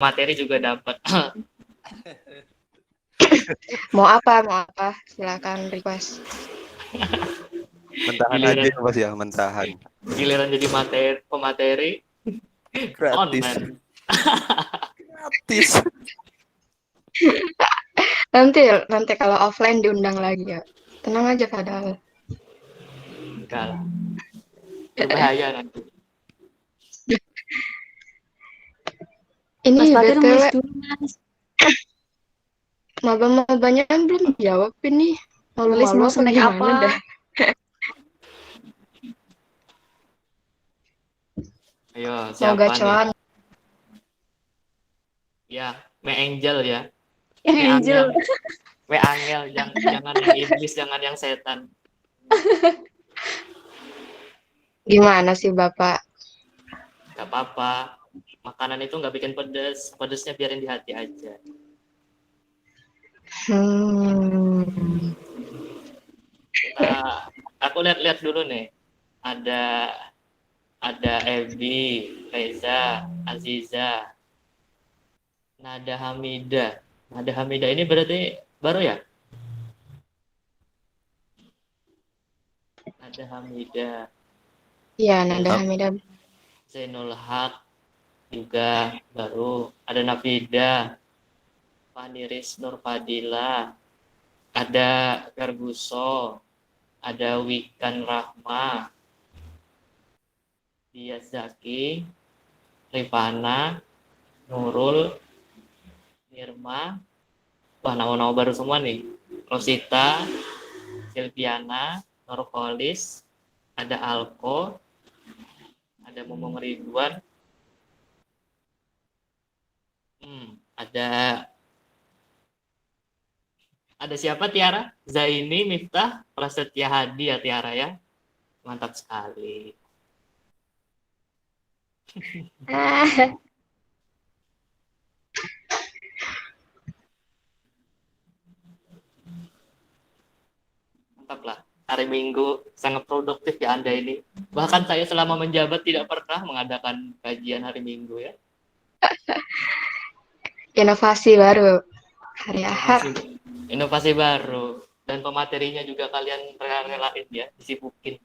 materi juga dapat. Mau apa? Silakan request. Mentahan Giliran, aja Mas ya, mentahan. giliran jadi pemateri Gratis. online. Gratis. Nanti kalau offline diundang lagi ya. Tenang aja padahal. Enggak lah. Berbahaya nanti. Ini Mas Fatir BTW nulis dulu, Mas. maba-mabanya kan belum jawab ini. Nulis Malu-malu mau apa snack gimana apa? dah. Ayo, Mau siapa nih? gacoan. Ya, Me Angel ya. Yang Me Angel. Me Angel, jangan yang iblis, jangan yang setan. Gimana sih Bapak? Gak apa-apa. Makanan itu nggak bikin pedes. Pedesnya biarin di hati aja. Aku lihat-lihat dulu nih. Ada Evi, Reza, Aziza, Nada Hamida. Nada Hamida ini berarti baru ya? Nada Hamida. Iya, Nada Hamidah. Zainul Haq juga baru. Ada Nafida, Paniris Nur Fadila, ada Garbuso, ada Wikan Rahma, Dia Zaki, Rifana, Nurul, Nirma, wah nama-nama baru semua nih. Rosita, Silviana, Nurholis, ada Alko, ada Momong Ridwan, ada siapa Tiara? Zaini, Miftah, Prasetya Hadi ya Tiara ya. Mantap sekali. Mantap lah. Hari Minggu sangat produktif ya Anda ini. Bahkan saya selama menjabat tidak pernah mengadakan kajian hari Minggu ya. Inovasi baru. Hari Ahad. Inovasi baru. Dan pematerinya juga kalian rela-relain ya, disibukin.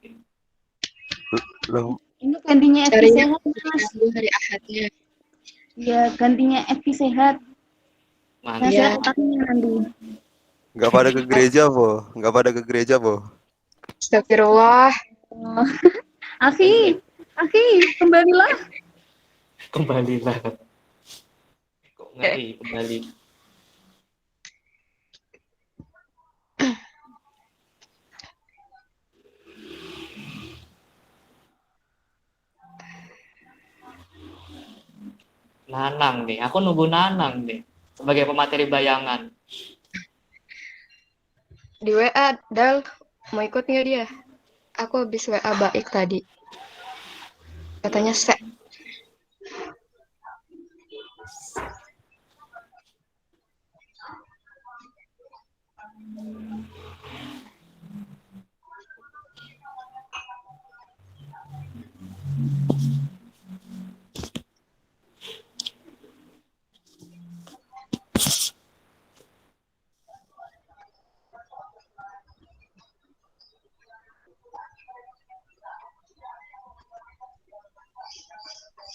Loh, Ini gantinya FP Carinya sehat, Mas. hari Ahadnya. Ya, gantinya FP sehat. Mantap. Saya utangnya nanti. nggak pada ke gereja, Po. Nggak pada ke gereja, Po. Astagfirullah. Oh. Aki, kembalilah. Kembalilah. Kok ngeri kembali. Nanang nih, aku nunggu Nanang nih sebagai pemateri bayangan. Di WA, Dal, mau ikut nggak dia? Aku habis WA Baik tadi. Katanya set.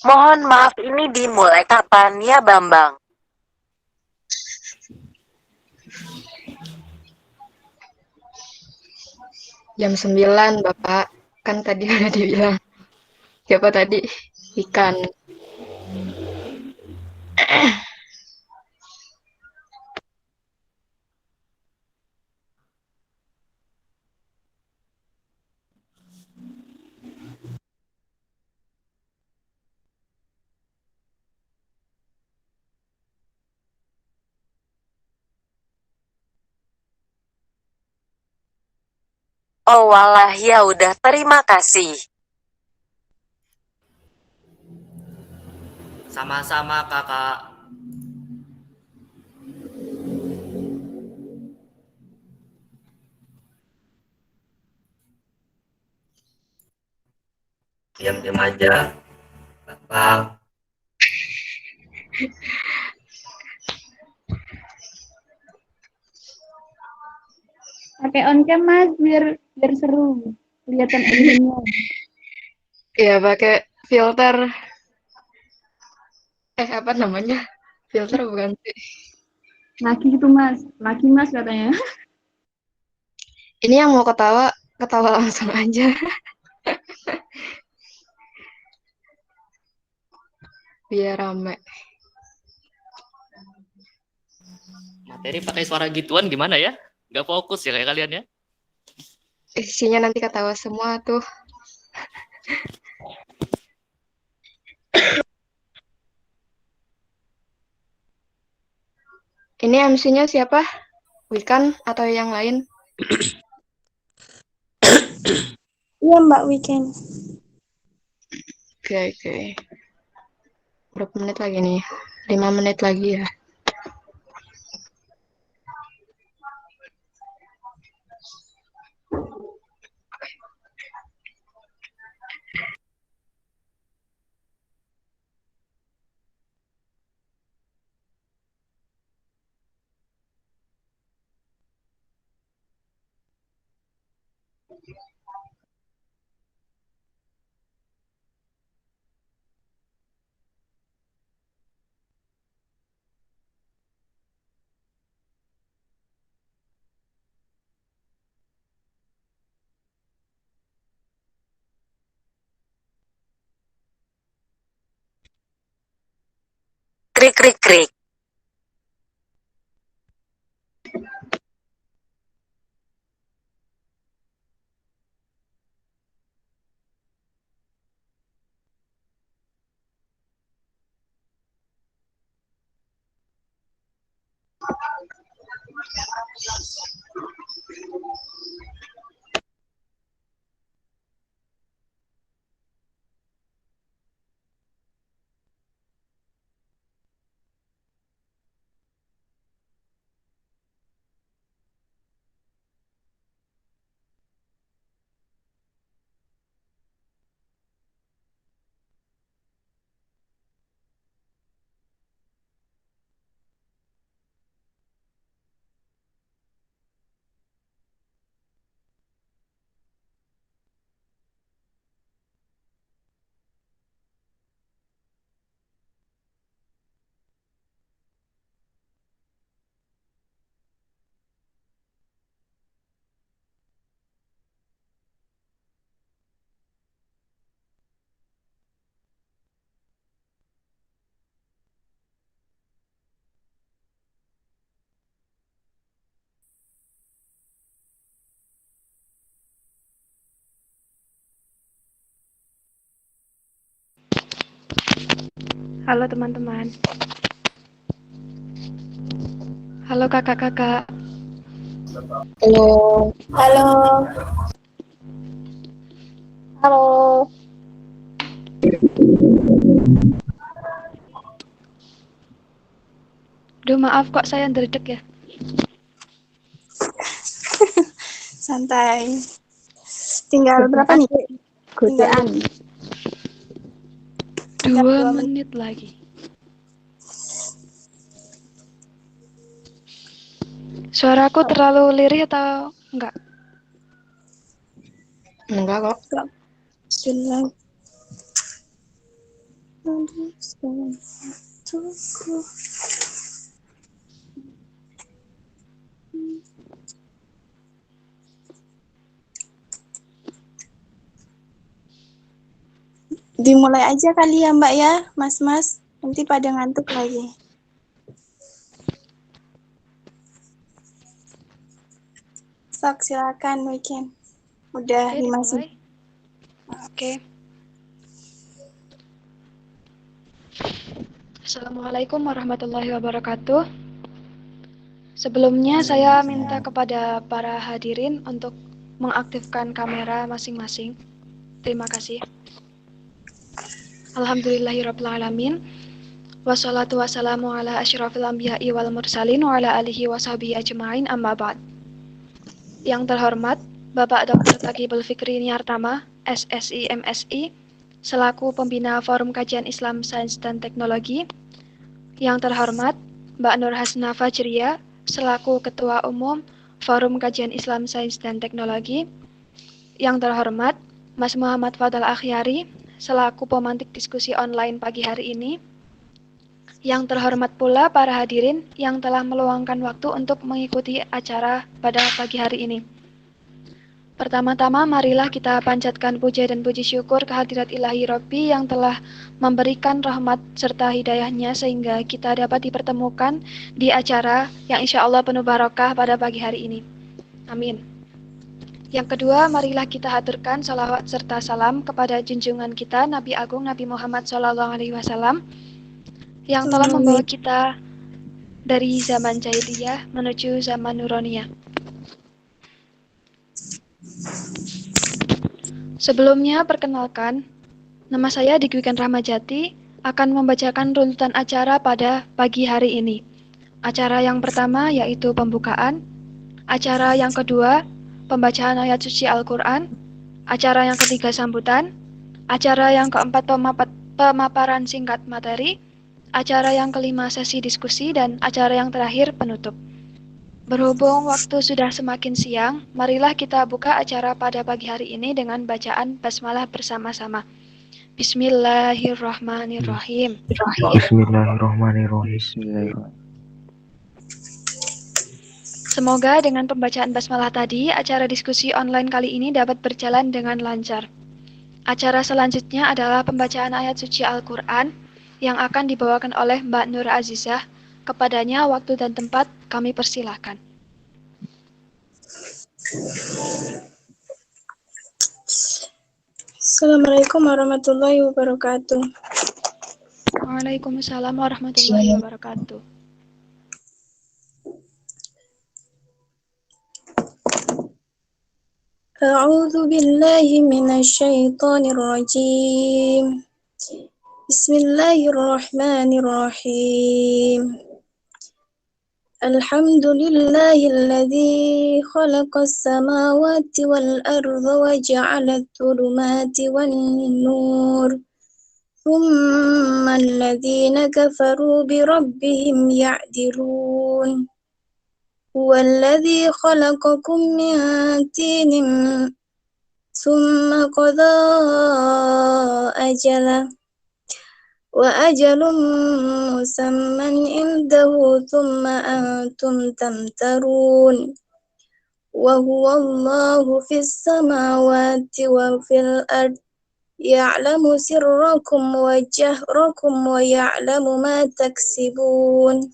Mohon maaf, ini dimulai kapan ya, Bambang? Jam 9, Bapak. Kan tadi udah dibilang. Siapa tadi? Ikan. Oh walah, ya udah, terima kasih. Sama-sama kakak. Diam-diam aja. Bang. Pakai on cam Mas biar seru. Kelihatan aliennya. Ya pakai filter. Apa namanya? Filter bukan sih? Laki itu Mas. Laki Mas katanya. Ini yang mau ketawa, ketawa langsung aja. Biar rame. Materi pakai suara gituan gimana ya? Nggak fokus ya kayak kalian ya? Isinya nanti ketawa semua tuh. Ini MC-nya siapa? Wikan atau yang lain? Iya Mbak Weekend. Oke. Berapa menit lagi nih? 5 menit lagi ya. Krik krik krik. Halo teman-teman. Halo kakak-kakak. Halo. Halo. Halo. Duh maaf kok saya ndredeg ya. Santai. Tinggal berapa nih? Godaan. 2 menit lagi. Suaraku terlalu lirih atau enggak? Enggak kok. Bilang. Dimulai aja kali ya Mbak ya, Mas-mas. Nanti pada ngantuk lagi. Sok, silakan Weekend. Udah Oke, 5 dimulai. Oke. Assalamualaikum warahmatullahi wabarakatuh. Sebelumnya saya minta kepada para hadirin untuk mengaktifkan kamera masing-masing. Terima kasih. Alhamdulillahirrabbilalamin. Wassalatu wassalamu ala asyrafil anbiya'i wal mursalin wa ala alihi wa sahbihi ajma'in amma ba'd. Yang terhormat Bapak Dr. Taqibul Fikri Niartama, SSI MSI, selaku pembina Forum Kajian Islam, Sains dan Teknologi. Yang terhormat Mbak Nur Hasna Fajriya, selaku Ketua Umum Forum Kajian Islam, Sains, dan Teknologi. Yang terhormat Mas Muhammad Fadal Akhyari, selaku pemantik diskusi online pagi hari ini. Yang terhormat pula para hadirin yang telah meluangkan waktu untuk mengikuti acara pada pagi hari ini. Pertama-tama, marilah kita panjatkan puja dan puji syukur kehadirat Ilahi Robbi yang telah memberikan rahmat serta hidayahnya sehingga kita dapat dipertemukan di acara yang insya Allah penuh barokah pada pagi hari ini. Amin. Yang kedua, marilah kita haturkan salawat serta salam kepada junjungan kita Nabi Agung Nabi Muhammad SAW yang telah membawa kita dari zaman jahiliyah menuju zaman Nuroniyah. Sebelumnya, perkenalkan, nama saya Digwiken Rahmajati akan membacakan runtutan acara pada pagi hari ini. Acara yang pertama yaitu pembukaan, acara yang kedua pembacaan ayat suci Al-Quran, acara yang ketiga sambutan, acara yang keempat pemaparan singkat materi, acara yang kelima sesi diskusi, dan acara yang terakhir penutup. Berhubung waktu sudah semakin siang, marilah kita buka acara pada pagi hari ini dengan bacaan basmalah bersama-sama. Bismillahirrahmanirrahim. Bismillahirrahmanirrahim. Semoga dengan pembacaan basmalah tadi, acara diskusi online kali ini dapat berjalan dengan lancar. Acara selanjutnya adalah pembacaan ayat suci Al-Quran yang akan dibawakan oleh Mbak Nur Azizah. Kepadanya waktu dan tempat kami persilahkan. Assalamualaikum warahmatullahi wabarakatuh. Waalaikumsalam warahmatullahi wabarakatuh. A'udzu billahi minasyaitonir rajim. Bismillahirrahmanirrahim. Alhamdulillahilladzi khalaqas samawati wal arda wa ja'alat dhulumati wan nur. Thumma alladhina kafaru bi rabbihim ya'dilun. Huwallazi khalaqakum min tinin thumma qada ajala wa ajalum musamman indahu thumma antum tamtarun wa huwa Allahu fis samawati wa fil ard ya'lamu sirrakum wa jahrakum wa ya'lamu ma taksibun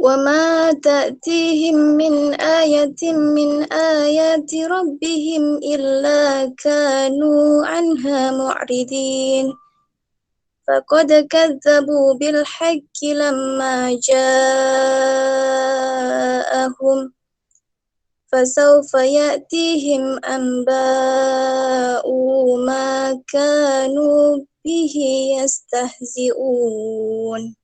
wa ma ta'tihim min ayatin min ayati rabbihim illa kanu anha mu'ridin faqad kadzabu bil haqqi lamma ja'ahum fasawfa ya'tihim anba'u ma kanu bihi yastahzi'un.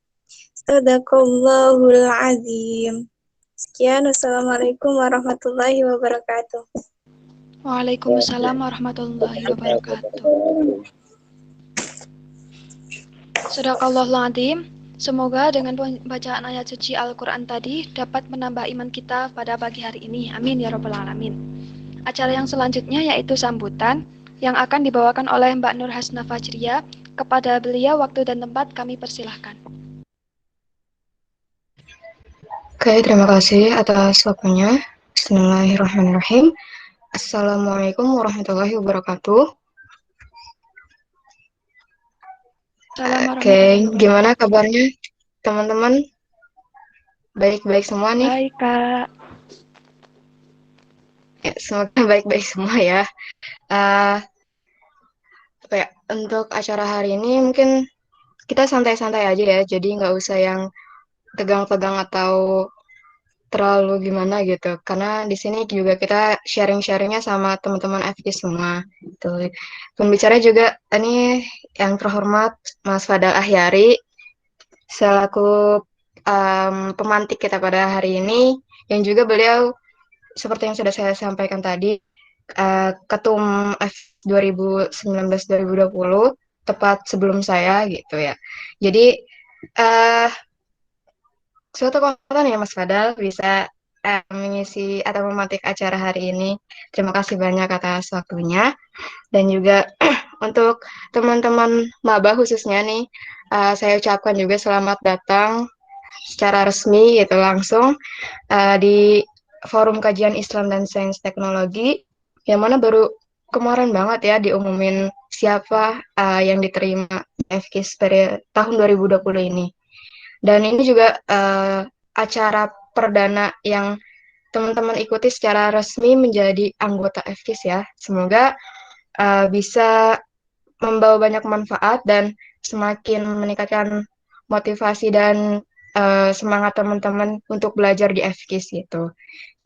Sadaqallahul azim. Sekian, wassalamualaikum warahmatullahi wabarakatuh. Waalaikumsalam warahmatullahi wabarakatuh. Sadaqallahul azim. Semoga dengan bacaan ayat suci Al-Quran tadi dapat menambah iman kita pada pagi hari ini. Amin ya rabbal alamin. Acara yang selanjutnya yaitu sambutan yang akan dibawakan oleh Mbak Nur Hasna Fajriya. Kepada beliau waktu dan tempat kami persilahkan. Oke, terima kasih atas waktunya. Bismillahirrahmanirrahim. Assalamualaikum warahmatullahi wabarakatuh. Oke, gimana kabarnya teman-teman? Baik-baik semua nih? Baik, Kak. Ya, semoga baik-baik semua ya. Untuk acara hari ini mungkin kita santai-santai aja ya, jadi nggak usah yang tegang-tegang atau terlalu gimana gitu. Karena di sini juga kita sharing-sharingnya sama teman-teman FG semua. Gitu. Pembicara juga ini yang terhormat Mas Fadal Akhyari selaku pemantik kita pada hari ini, yang juga beliau seperti yang sudah saya sampaikan tadi Ketum F 2019-2020 tepat sebelum saya gitu ya. Jadi suatu kehormatan ya Mas Fadal bisa mengisi atau memantik acara hari ini. Terima kasih banyak atas waktunya. Dan juga untuk teman-teman maba khususnya nih, saya ucapkan juga selamat datang secara resmi gitu langsung di Forum Kajian Islam dan Sains Teknologi, yang mana baru kemarin banget ya diumumin siapa yang diterima FKIS pada tahun 2020 ini. Dan ini juga acara perdana yang teman-teman ikuti secara resmi menjadi anggota FKIS ya. Semoga bisa membawa banyak manfaat dan semakin meningkatkan motivasi dan semangat teman-teman untuk belajar di FKIS gitu.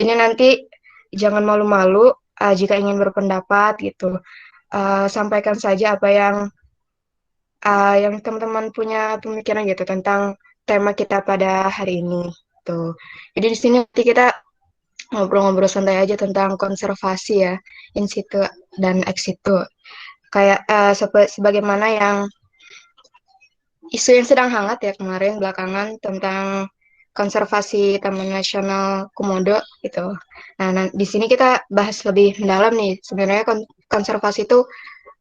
Ini nanti jangan malu-malu jika ingin berpendapat gitu. Sampaikan saja apa yang teman-teman punya pemikiran gitu tentang tema kita pada hari ini. Tuh. Jadi di sini nanti kita ngobrol-ngobrol santai aja tentang konservasi ya, in situ dan ex situ. Kayak sebagaimana yang isu yang sedang hangat ya kemarin belakangan tentang konservasi Taman Nasional Komodo gitu. Nah, di sini kita bahas lebih mendalam nih. Sebenarnya konservasi itu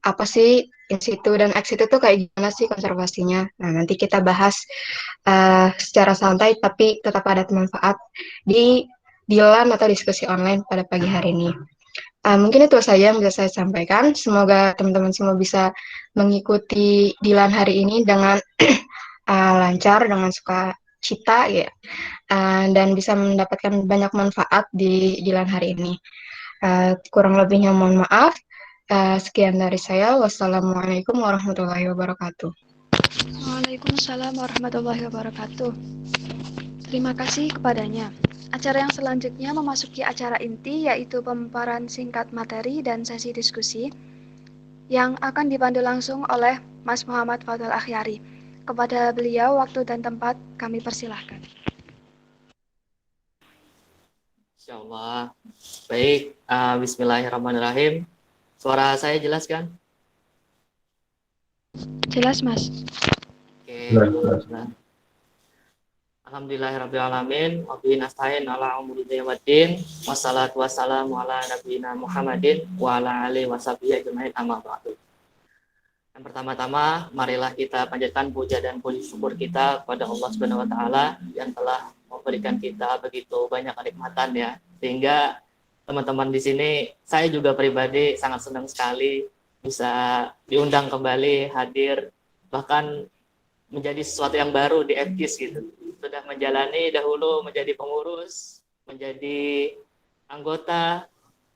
apa sih, in situ dan ex situ tuh kayak gimana sih konservasinya. Nah, nanti kita bahas secara santai tapi tetap ada manfaat di LAN atau diskusi online pada pagi hari ini. Mungkin itu saja yang bisa saya sampaikan. Semoga teman-teman semua bisa mengikuti di LAN hari ini dengan lancar, dengan sukacita ya, dan bisa mendapatkan banyak manfaat di LAN hari ini. Kurang lebihnya mohon maaf. Sekian dari saya. Wassalamualaikum warahmatullahi wabarakatuh. Waalaikumsalam warahmatullahi wabarakatuh. Terima kasih kepadanya. Acara yang selanjutnya memasuki acara inti, yaitu pemaparan singkat materi dan sesi diskusi yang akan dipandu langsung oleh Mas Muhammad Fadl Akhyari. Kepada beliau, waktu dan tempat kami persilahkan. Insyaallah. Baik, bismillahirrahmanirrahim. Suara saya jelas kan? Jelas, Mas. Oke, alhamdulillah. Alhamdulillahirrabbilalamin. Wabihi nasta'in ala umuri waddin. Wassalatu wassalamu ala nabiyina Muhammadin wa ala alihi washabihi ajmain amma ba'du. Yang pertama-tama, marilah kita panjatkan puja dan puji syukur kita kepada Allah Subhanahu wa taala yang telah memberikan kita begitu banyak kenikmatan ya. Sehingga teman-teman di sini, saya juga pribadi sangat senang sekali bisa diundang kembali hadir, bahkan menjadi sesuatu yang baru di FKIS gitu. Sudah menjalani dahulu menjadi pengurus, menjadi anggota,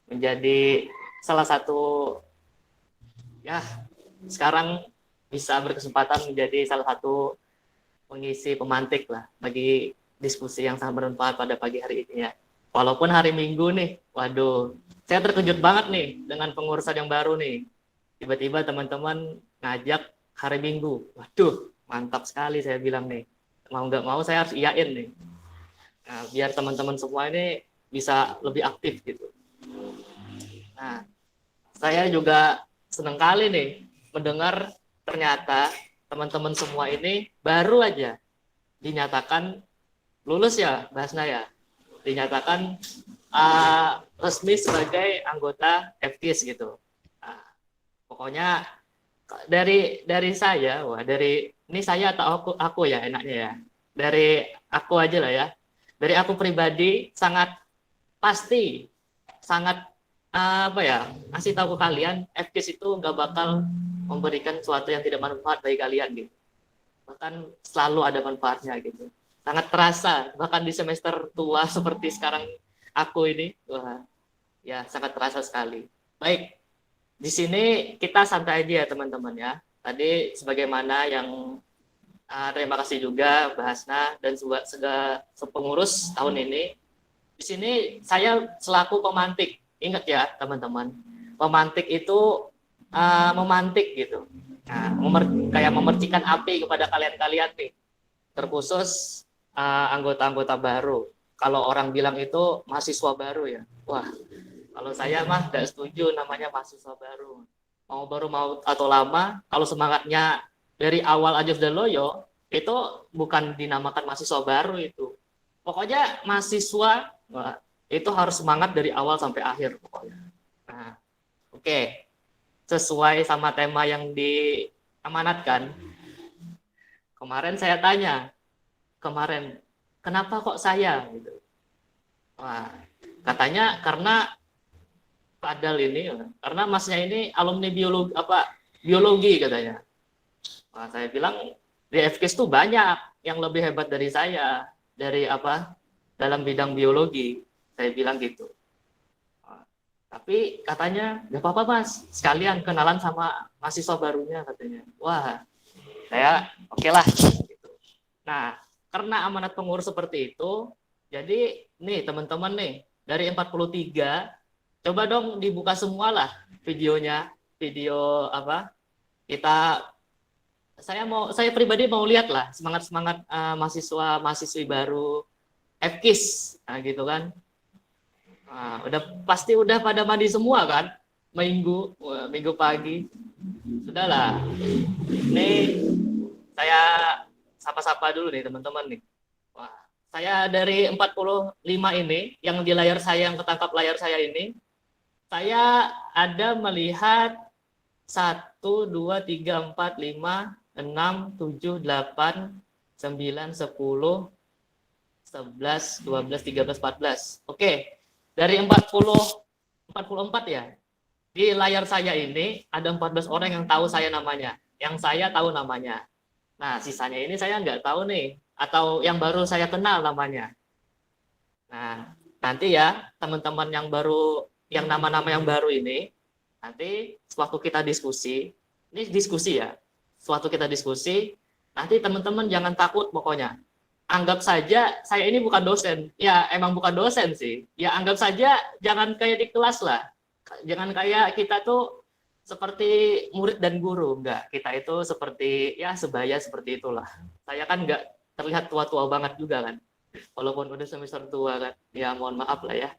menjadi salah satu ya sekarang bisa berkesempatan menjadi salah satu pengisi pemantik lah bagi diskusi yang sangat bermanfaat pada pagi hari ini ya. Walaupun hari Minggu nih, waduh, saya terkejut banget nih dengan pengurusan yang baru nih. Tiba-tiba teman-teman ngajak hari Minggu, waduh, mantap sekali saya bilang nih. Mau nggak mau saya harus iyain nih. Nah, biar teman-teman semua ini bisa lebih aktif gitu. Nah, saya juga senang kali nih mendengar ternyata teman-teman semua ini baru aja dinyatakan lulus ya, Basna ya. Dinyatakan resmi sebagai anggota FKIS gitu. Nah, pokoknya dari saya, ini saya atau aku ya enaknya ya. Dari aku aja lah ya. Dari aku pribadi sangat pasti, sangat ngasih tahu ke kalian, FKIS itu nggak bakal memberikan sesuatu yang tidak bermanfaat bagi kalian gitu. Bahkan selalu ada manfaatnya gitu. Sangat terasa, bahkan di semester tua seperti sekarang aku ini, wah, ya sangat terasa sekali. Baik. Di sini kita santai aja ya teman-teman ya. Tadi sebagaimana yang terima kasih juga Mbak Hasna dan juga sepengurus tahun ini. Di sini saya selaku pemantik. Ingat ya teman-teman, pemantik itu memantik gitu. Nah, kayak memercikan api kepada kalian-kalian nih. Terkhusus anggota-anggota baru. Kalau orang bilang itu mahasiswa baru ya. Wah, kalau saya mah tidak setuju namanya mahasiswa baru. Mau baru mau atau lama, kalau semangatnya dari awal aja sudah loyo, itu bukan dinamakan mahasiswa baru itu. pokoknya mahasiswa wah, itu harus semangat dari awal sampai akhir pokoknya. Nah, oke. Sesuai sama tema yang diamanatkan. Kemarin saya tanya, kenapa kok saya gitu. Wah, katanya karena padahal ini karena masnya ini alumni biologi katanya. Nah, saya bilang di FKIS tuh banyak yang lebih hebat dari saya dalam bidang biologi. Saya bilang gitu. Nah, tapi katanya nggak apa-apa mas, sekalian kenalan sama mahasiswa barunya katanya. Wah, saya oke lah. Gitu. Nah, karena amanat pengurus seperti itu, jadi nih teman-teman nih dari 43 coba dong dibuka semua lah videonya, video kita saya pribadi mau lihat lah semangat mahasiswa mahasiswi baru FKIS gitu kan. Nah, pasti udah pada mandi semua kan minggu pagi. Sudahlah, ini saya sapa-sapa dulu nih teman-teman nih. Wah, saya dari 45 ini yang di layar saya, yang ketangkap layar saya ini, saya ada melihat 1, 2, 3, 4, 5, 6, 7, 8, 9, 10, 11, 12, 13, 14. Oke, dari 44 ya. Di layar saya ini ada 14 orang yang tahu saya namanya, yang saya tahu namanya. Nah, sisanya ini saya nggak tahu nih, atau yang baru saya kenal namanya. Nah, nanti ya teman-teman yang baru, yang nama-nama yang baru ini, nanti sewaktu kita diskusi, ini diskusi ya, sewaktu kita diskusi, nanti teman-teman jangan takut pokoknya. Anggap saja saya ini bukan dosen. Ya, emang bukan dosen sih. Ya, anggap saja jangan kayak di kelas lah. Jangan kayak kita tuh seperti murid dan guru. Enggak, kita itu seperti, ya sebaya seperti itulah. Saya kan enggak terlihat tua-tua banget juga kan. Walaupun udah semester tua kan. Ya, mohon maaf lah ya.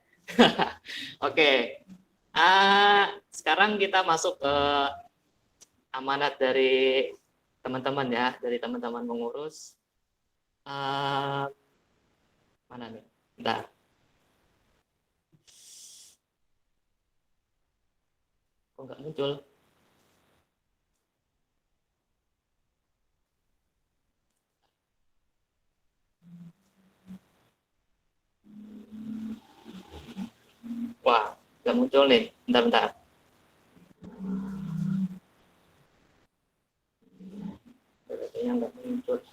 Oke. Sekarang kita masuk ke amanat dari teman-teman ya, dari teman-teman pengurus. Mana nih? Bentar. Kok nggak muncul? Wah, nggak muncul nih. Bentar-bentar. Kayaknya nggak muncul.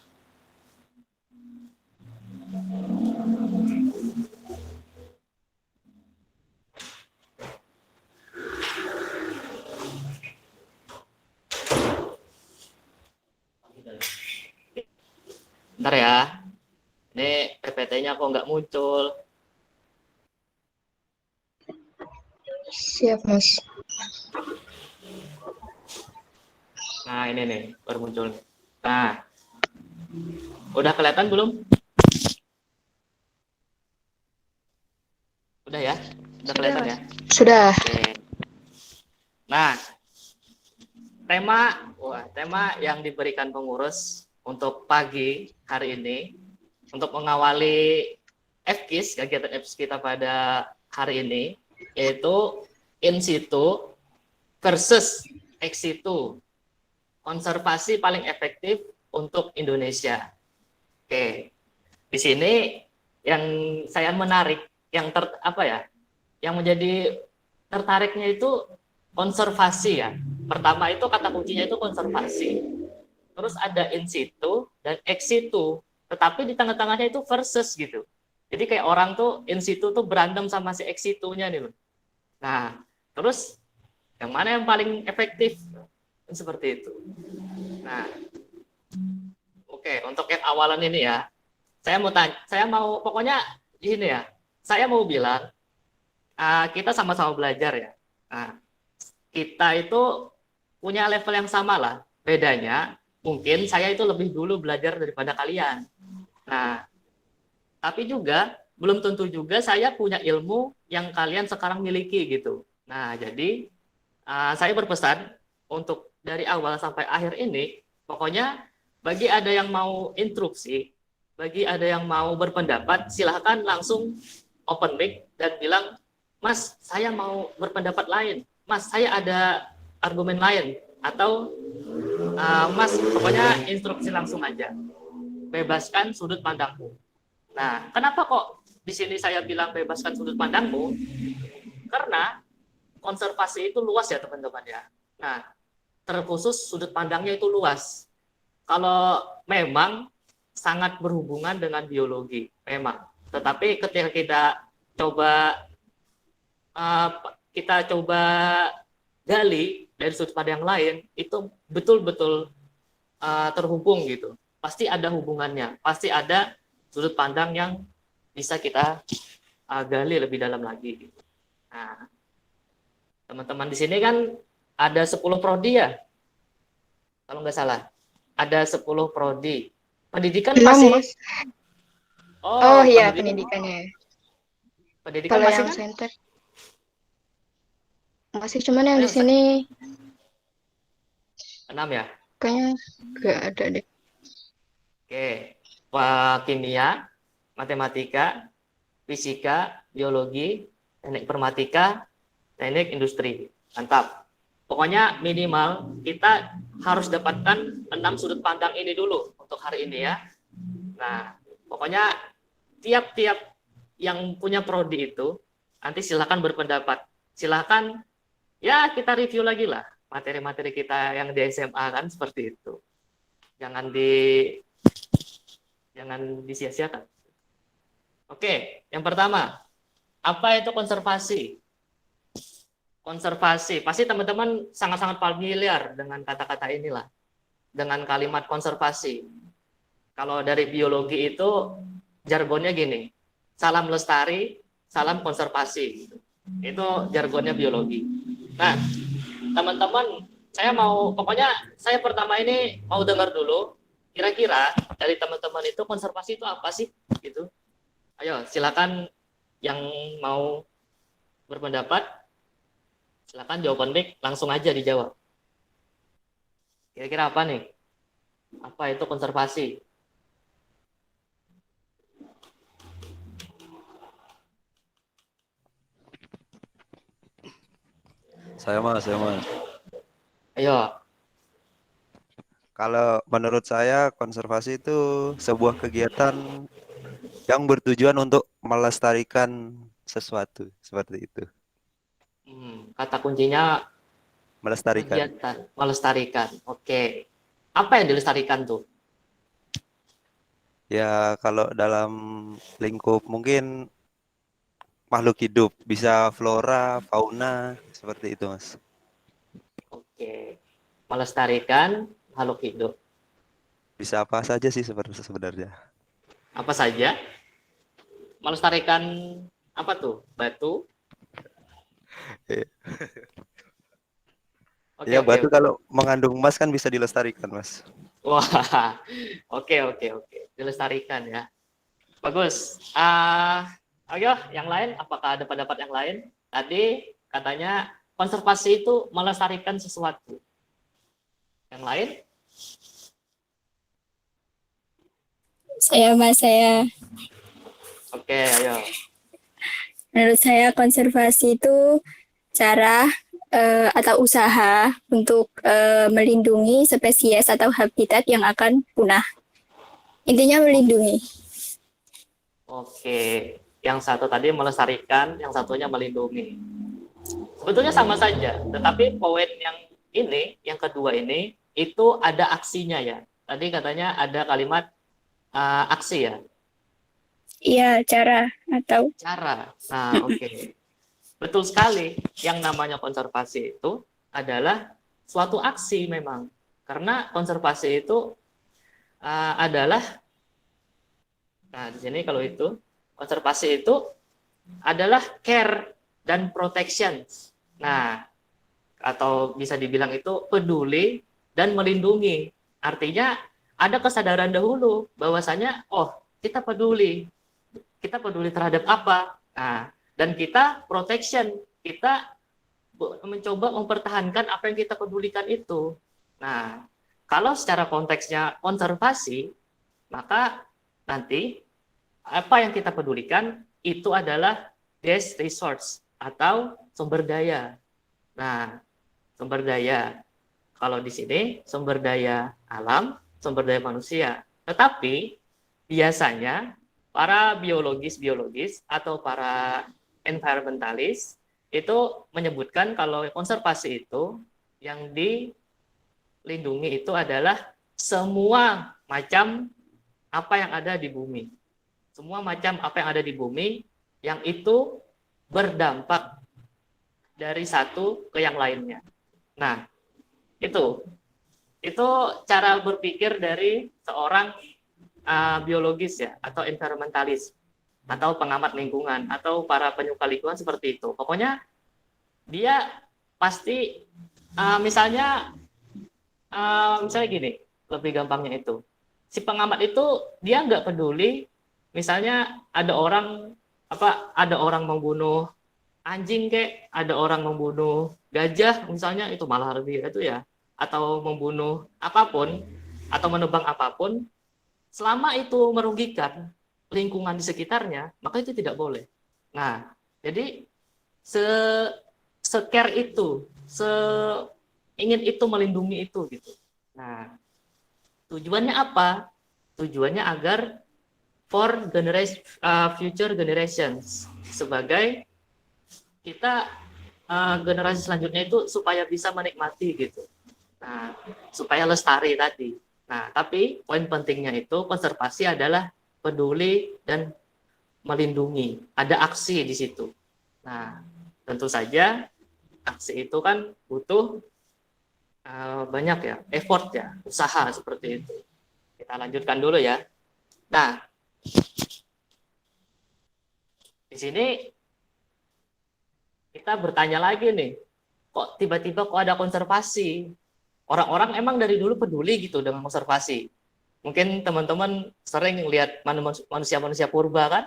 Bentar ya. Ini PPT-nya kok nggak muncul. Siap, Mas. Nah, ini nih, baru muncul. Nah, udah kelihatan belum? Udah ya? Udah Sudah, kelihatan Mas. ya? Sudah. Oke. Nah, tema yang diberikan pengurus untuk pagi hari ini, untuk mengawali FKIS, kegiatan FKIS kita pada hari ini, yaitu in situ versus ex situ. Konservasi paling efektif untuk Indonesia. Oke. Di sini yang saya menarik, yang menjadi tertariknya itu konservasi ya. Pertama itu kata kuncinya itu konservasi. Terus ada in situ dan ex situ. Tetapi di tengah-tengahnya itu versus gitu. Jadi kayak orang tuh in situ tuh berantem sama si ex situ-nya nih loh. Nah, terus yang mana yang paling efektif? Seperti itu. Nah, oke, untuk yang awalan ini ya, saya mau pokoknya ini ya, saya mau bilang kita sama-sama belajar ya. Nah, kita itu punya level yang sama lah. Bedanya mungkin saya itu lebih dulu belajar daripada kalian. Nah, tapi juga belum tentu juga saya punya ilmu yang kalian sekarang miliki gitu. Nah, jadi saya berpesan untuk dari awal sampai akhir ini, pokoknya bagi ada yang mau instruksi, bagi ada yang mau berpendapat, silahkan langsung open mic dan bilang, Mas, saya mau berpendapat lain. Mas, saya ada argumen lain. Atau, Mas, pokoknya instruksi langsung aja. Bebaskan sudut pandangmu. Nah, kenapa kok di sini saya bilang bebaskan sudut pandangmu? Karena konservasi itu luas ya teman-teman ya. Nah, terkhusus sudut pandangnya itu luas. Kalau memang sangat berhubungan dengan biologi, memang. Tetapi ketika kita coba gali dari sudut pandang yang lain, itu betul-betul terhubung gitu. Pasti ada hubungannya, pasti ada sudut pandang yang bisa kita gali lebih dalam lagi. Nah, teman-teman di sini kan ada 10 prodi ya, kalau nggak salah. Ada 10 prodi. Pendidikan 6, masih... Mas. Oh, iya, pendidikan Kalau masih yang kan? saintek masih, cuman yang Oh, di sini 6 ya? kayaknya nggak ada deh. Oke. Wah, kimia, matematika, fisika, biologi, teknik informatika, teknik industri. Mantap. Pokoknya minimal kita harus dapatkan 6 sudut pandang ini dulu untuk hari ini ya. Nah, pokoknya tiap-tiap yang punya prodi itu nanti silakan berpendapat. Silakan ya kita review lagi lah materi-materi kita yang di SMA kan seperti itu. Jangan disia-siakan. Oke, yang pertama, apa itu konservasi? Konservasi, pasti teman-teman sangat-sangat familiar dengan kata-kata inilah, dengan kalimat konservasi. Kalau dari biologi itu jargonnya gini, salam lestari, salam konservasi. Itu jargonnya biologi. Nah, teman-teman, pokoknya saya pertama ini mau dengar dulu, kira-kira dari teman-teman itu konservasi itu apa sih? Gitu. Ayo, silakan yang mau berpendapat. Silakan jawaban mic langsung aja dijawab. Kira-kira apa nih? Apa itu konservasi? Saya mas. Ayo. Kalau menurut saya konservasi itu sebuah kegiatan yang bertujuan untuk melestarikan sesuatu seperti itu. Kata kuncinya Melestarikan. kegiatan, melestarikan. Oke. Apa yang dilestarikan tuh? Ya kalau dalam lingkup mungkin makhluk hidup, bisa flora, fauna, seperti itu mas. Oke. Melestarikan makhluk hidup. Bisa apa saja sih sebenarnya. Apa saja? Melestarikan apa tuh? Batu? Iya. Oke, Ya oke, batu oke. kalau mengandung emas kan bisa dilestarikan mas. Wah, oke. Dilestarikan ya. Bagus. Oke, yang lain, apakah ada pendapat yang lain? Tadi katanya konservasi itu melestarikan sesuatu. Yang lain? Saya. Oke, ayo. Menurut saya konservasi itu cara atau usaha untuk melindungi spesies atau habitat yang akan punah. Intinya melindungi. Oke, yang satu tadi melestarikan, yang satunya melindungi. Sebetulnya sama saja, tetapi poin yang kedua ini, itu ada aksinya ya. Tadi katanya ada kalimat aksi ya. Iya, cara atau Cara. Nah, oke. Betul sekali. Yang namanya konservasi itu adalah suatu aksi memang. Karena konservasi itu adalah, nah di sini kalau itu, konservasi itu adalah care dan protection. Nah, atau bisa dibilang itu peduli dan melindungi. Artinya ada kesadaran dahulu bahwasanya, oh kita peduli terhadap apa. Nah, dan kita protection, kita mencoba mempertahankan apa yang kita pedulikan itu. Nah, kalau secara konteksnya konservasi, maka nanti apa yang kita pedulikan itu adalah base resource atau sumber daya. Nah, sumber daya. Kalau di sini sumber daya alam, sumber daya manusia. Tetapi biasanya para biologis atau para environmentalis itu menyebutkan kalau konservasi itu yang dilindungi itu adalah semua macam apa yang ada di bumi. Semua macam apa yang ada di bumi yang itu berdampak dari satu ke yang lainnya. Nah, itu cara berpikir dari seorang biologis ya, atau environmentalis, atau pengamat lingkungan, atau para penyuka lingkungan seperti itu. Pokoknya dia pasti misalnya gini, lebih gampangnya itu. Si pengamat itu dia nggak peduli, misalnya ada orang membunuh anjing kek, ada orang membunuh gajah misalnya, itu malah lebih itu ya, atau membunuh apapun atau menebang apapun, selama itu merugikan lingkungan di sekitarnya, maka itu tidak boleh. Nah, jadi se-care itu, ingin itu melindungi itu gitu. Nah, tujuannya apa? Tujuannya agar for future generations, sebagai kita generasi selanjutnya itu supaya bisa menikmati gitu. Nah, supaya lestari tadi. Nah, tapi poin pentingnya itu konservasi adalah peduli dan melindungi. Ada aksi di situ. Nah, tentu saja aksi itu kan butuh banyak ya, effort ya, usaha seperti itu. Kita lanjutkan dulu ya. Nah, di sini kita bertanya lagi nih, kok tiba-tiba kok ada konservasi? Orang-orang emang dari dulu peduli gitu dengan konservasi. Mungkin teman-teman sering lihat manusia-manusia purba kan?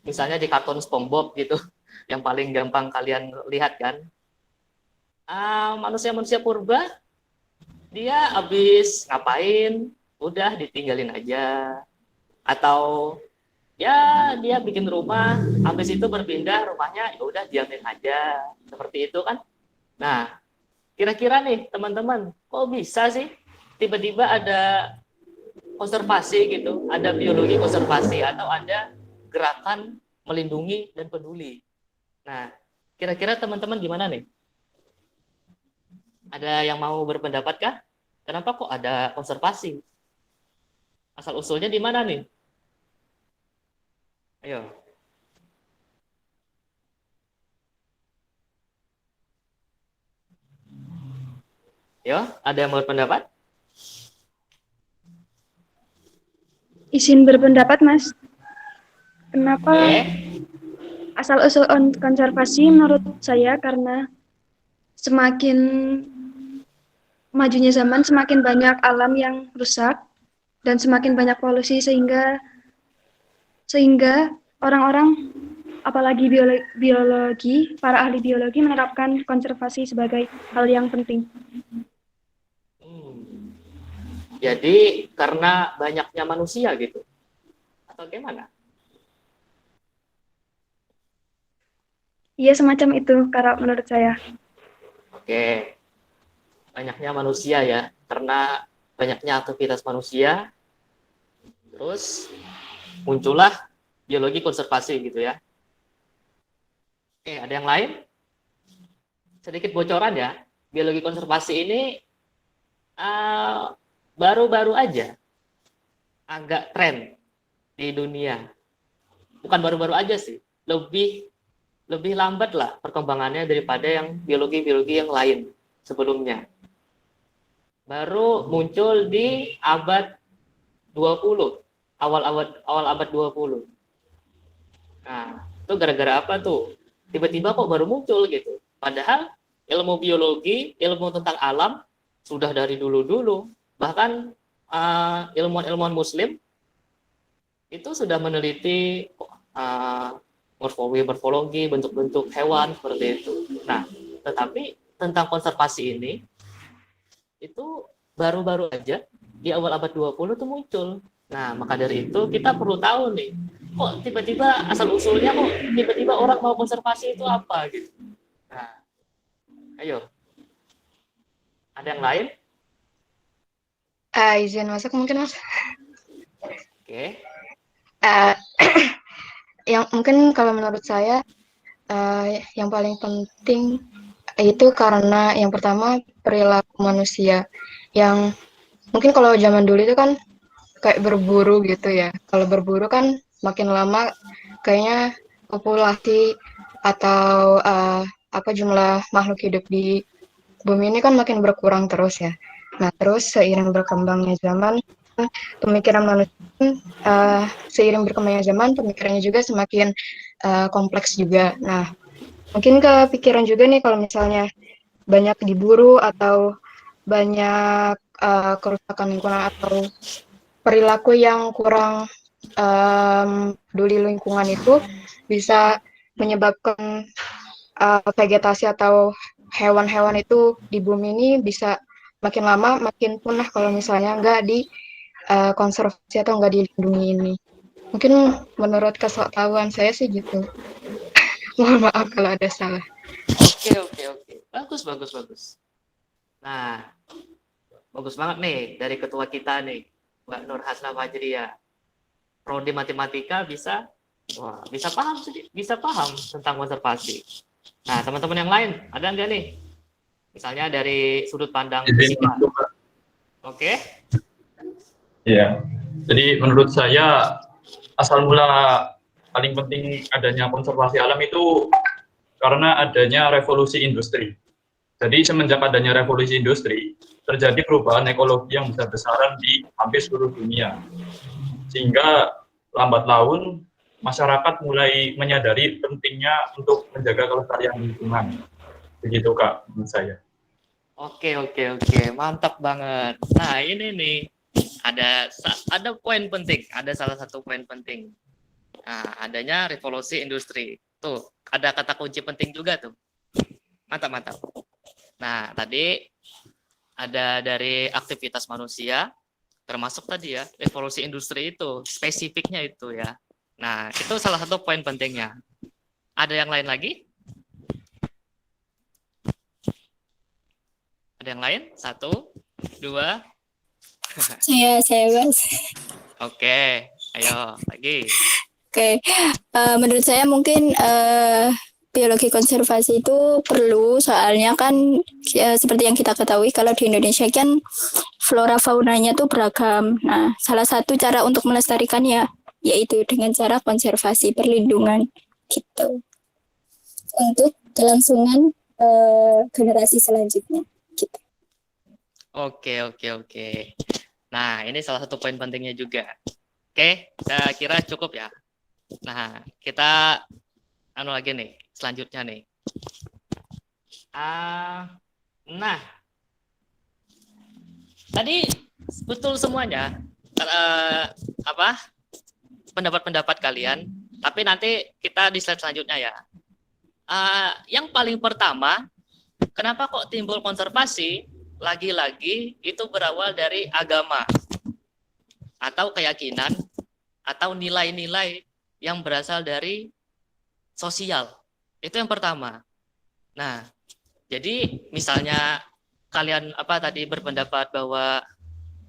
Misalnya di kartun SpongeBob gitu, yang paling gampang kalian lihat kan? Manusia-manusia purba, dia habis ngapain, udah ditinggalin aja. Atau ya dia bikin rumah, habis itu berpindah rumahnya, ya udah diamin aja, seperti itu kan. Nah, kira-kira nih teman-teman, kok bisa sih tiba-tiba ada konservasi gitu, ada biologi konservasi, atau ada gerakan melindungi dan peduli. Nah, kira-kira teman-teman gimana nih? Ada yang mau berpendapat kah? Kenapa kok ada konservasi? Asal usulnya di mana nih? Ayo. Yo, ada yang mau berpendapat? Izin berpendapat, Mas. Kenapa asal-usul konservasi menurut saya karena semakin majunya zaman, semakin banyak alam yang rusak dan semakin banyak polusi sehingga orang-orang, apalagi biologi, para ahli biologi menerapkan konservasi sebagai hal yang penting. Jadi karena banyaknya manusia gitu, atau gimana? Iya, semacam itu kalau menurut saya. Oke, banyaknya manusia ya, karena banyaknya aktivitas manusia, terus muncullah biologi konservasi gitu ya. Oke, ada yang lain? Sedikit bocoran ya, biologi konservasi ini baru-baru aja agak tren di dunia. Bukan baru-baru aja sih, lebih lambat lah perkembangannya daripada yang biologi-biologi yang lain sebelumnya. Baru muncul di abad 20, awal abad 20. Nah, itu gara-gara apa tuh? Tiba-tiba kok baru muncul gitu. Padahal ilmu biologi, ilmu tentang alam sudah dari dulu-dulu. Bahkan ilmuwan-ilmuwan muslim itu sudah meneliti morfologi, bentuk-bentuk hewan seperti itu. Nah, tetapi tentang konservasi ini itu baru-baru aja di awal abad 20 itu muncul. Nah, maka dari itu kita perlu tahu nih, kok tiba-tiba asal usulnya kok tiba-tiba orang mau konservasi itu apa gitu. Nah, ayo, ada yang lain? Izin masuk mungkin Mas. Oke. Eh, yang mungkin kalau menurut saya yang paling penting itu karena yang pertama perilaku manusia yang mungkin kalau zaman dulu itu kan kayak berburu gitu ya. Kalau berburu kan makin lama kayaknya populasi atau apa jumlah makhluk hidup di bumi ini kan makin berkurang terus ya. Nah, terus seiring berkembangnya zaman, pemikiran manusia seiring berkembangnya zaman, pemikirannya juga semakin kompleks juga. Nah, mungkin kepikiran juga nih kalau misalnya banyak diburu atau banyak kerusakan lingkungan atau perilaku yang kurang peduli lingkungan itu bisa menyebabkan vegetasi atau hewan-hewan itu di bumi ini bisa makin lama makin punah kalau misalnya nggak di konservasi atau nggak dilindungi ini. Mungkin menurut kesetahuan saya sih gitu. Mohon maaf kalau ada salah. Oke. Bagus, bagus, bagus. Nah, bagus banget nih dari ketua kita nih, Mbak Nur Hasna Fajriya. Prodi matematika bisa bisa paham tentang konservasi. Nah, teman-teman yang lain, ada nggak nih? Misalnya dari sudut pandang fisika. Oke. Iya. Jadi menurut saya asal mula paling penting adanya konservasi alam itu karena adanya revolusi industri. Jadi semenjak adanya revolusi industri, terjadi perubahan ekologi yang besar-besaran di hampir seluruh dunia. Sehingga lambat laun masyarakat mulai menyadari pentingnya untuk menjaga kelestarian lingkungan. Begitu Kak, menurut saya. Oke. Mantap banget. Nah, ini nih ada poin penting, ada salah satu poin penting. Nah, adanya revolusi industri. Tuh, ada kata kunci penting juga tuh. Mantap. Nah, tadi ada dari aktivitas manusia, termasuk tadi ya, revolusi industri itu, spesifiknya itu ya. Nah, itu salah satu poin pentingnya. Ada yang lain lagi? Ada yang lain? 1, 2. Saya Mas. Oke, ayo lagi. Oke, menurut saya mungkin biologi konservasi itu perlu, soalnya kan seperti yang kita ketahui kalau di Indonesia kan flora faunanya tuh beragam. Nah, salah satu cara untuk melestarikannya yaitu dengan cara konservasi perlindungan gitu untuk kelangsungan generasi selanjutnya gitu. Oke. Nah, ini salah satu poin pentingnya juga. Oke, saya kira cukup ya. Nah, kita lagi nih, selanjutnya nih. Nah, tadi betul semuanya pendapat-pendapat kalian, tapi nanti kita di slide selanjutnya ya. Yang paling pertama, kenapa kok timbul konservasi? Lagi-lagi itu berawal dari agama atau keyakinan atau nilai-nilai yang berasal dari sosial. Itu yang pertama. Nah, jadi misalnya kalian tadi berpendapat bahwa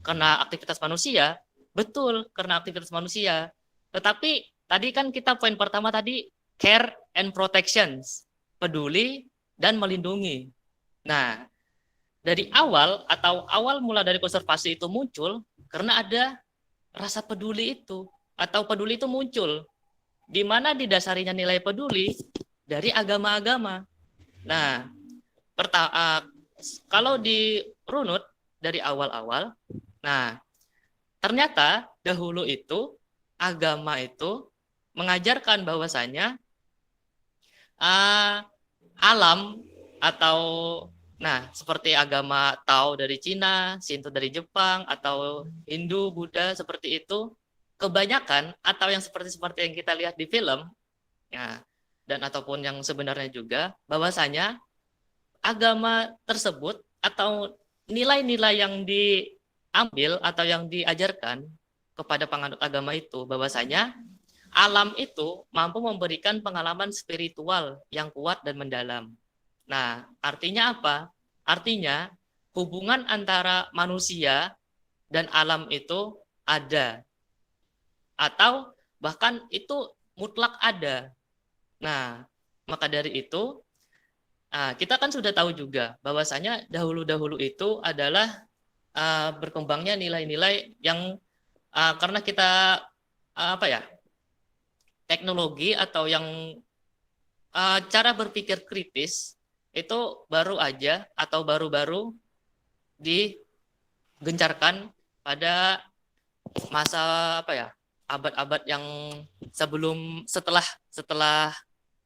karena aktivitas manusia, betul karena aktivitas manusia. Tetapi tadi kan kita poin pertama tadi care and protections, peduli dan melindungi. Nah, dari awal atau awal mula dari konservasi itu muncul karena ada rasa peduli itu atau peduli itu muncul di mana didasarinya nilai peduli dari agama-agama. Nah, kalau dirunut dari awal-awal, nah ternyata dahulu itu agama itu mengajarkan bahwasanya alam atau seperti agama Tao dari Cina, Shinto dari Jepang, atau Hindu, Buddha seperti itu, kebanyakan atau yang seperti yang kita lihat di film, ya, dan ataupun yang sebenarnya juga, bahwasanya agama tersebut atau nilai-nilai yang diambil atau yang diajarkan kepada penganut agama itu bahwasanya alam itu mampu memberikan pengalaman spiritual yang kuat dan mendalam. Nah, artinya apa? Artinya hubungan antara manusia dan alam itu ada, atau bahkan itu mutlak ada. Nah, maka dari itu kita kan sudah tahu juga bahwasanya dahulu-dahulu itu adalah berkembangnya nilai-nilai yang karena kita teknologi atau yang cara berpikir kritis itu baru aja atau baru-baru digencarkan pada masa abad-abad yang setelah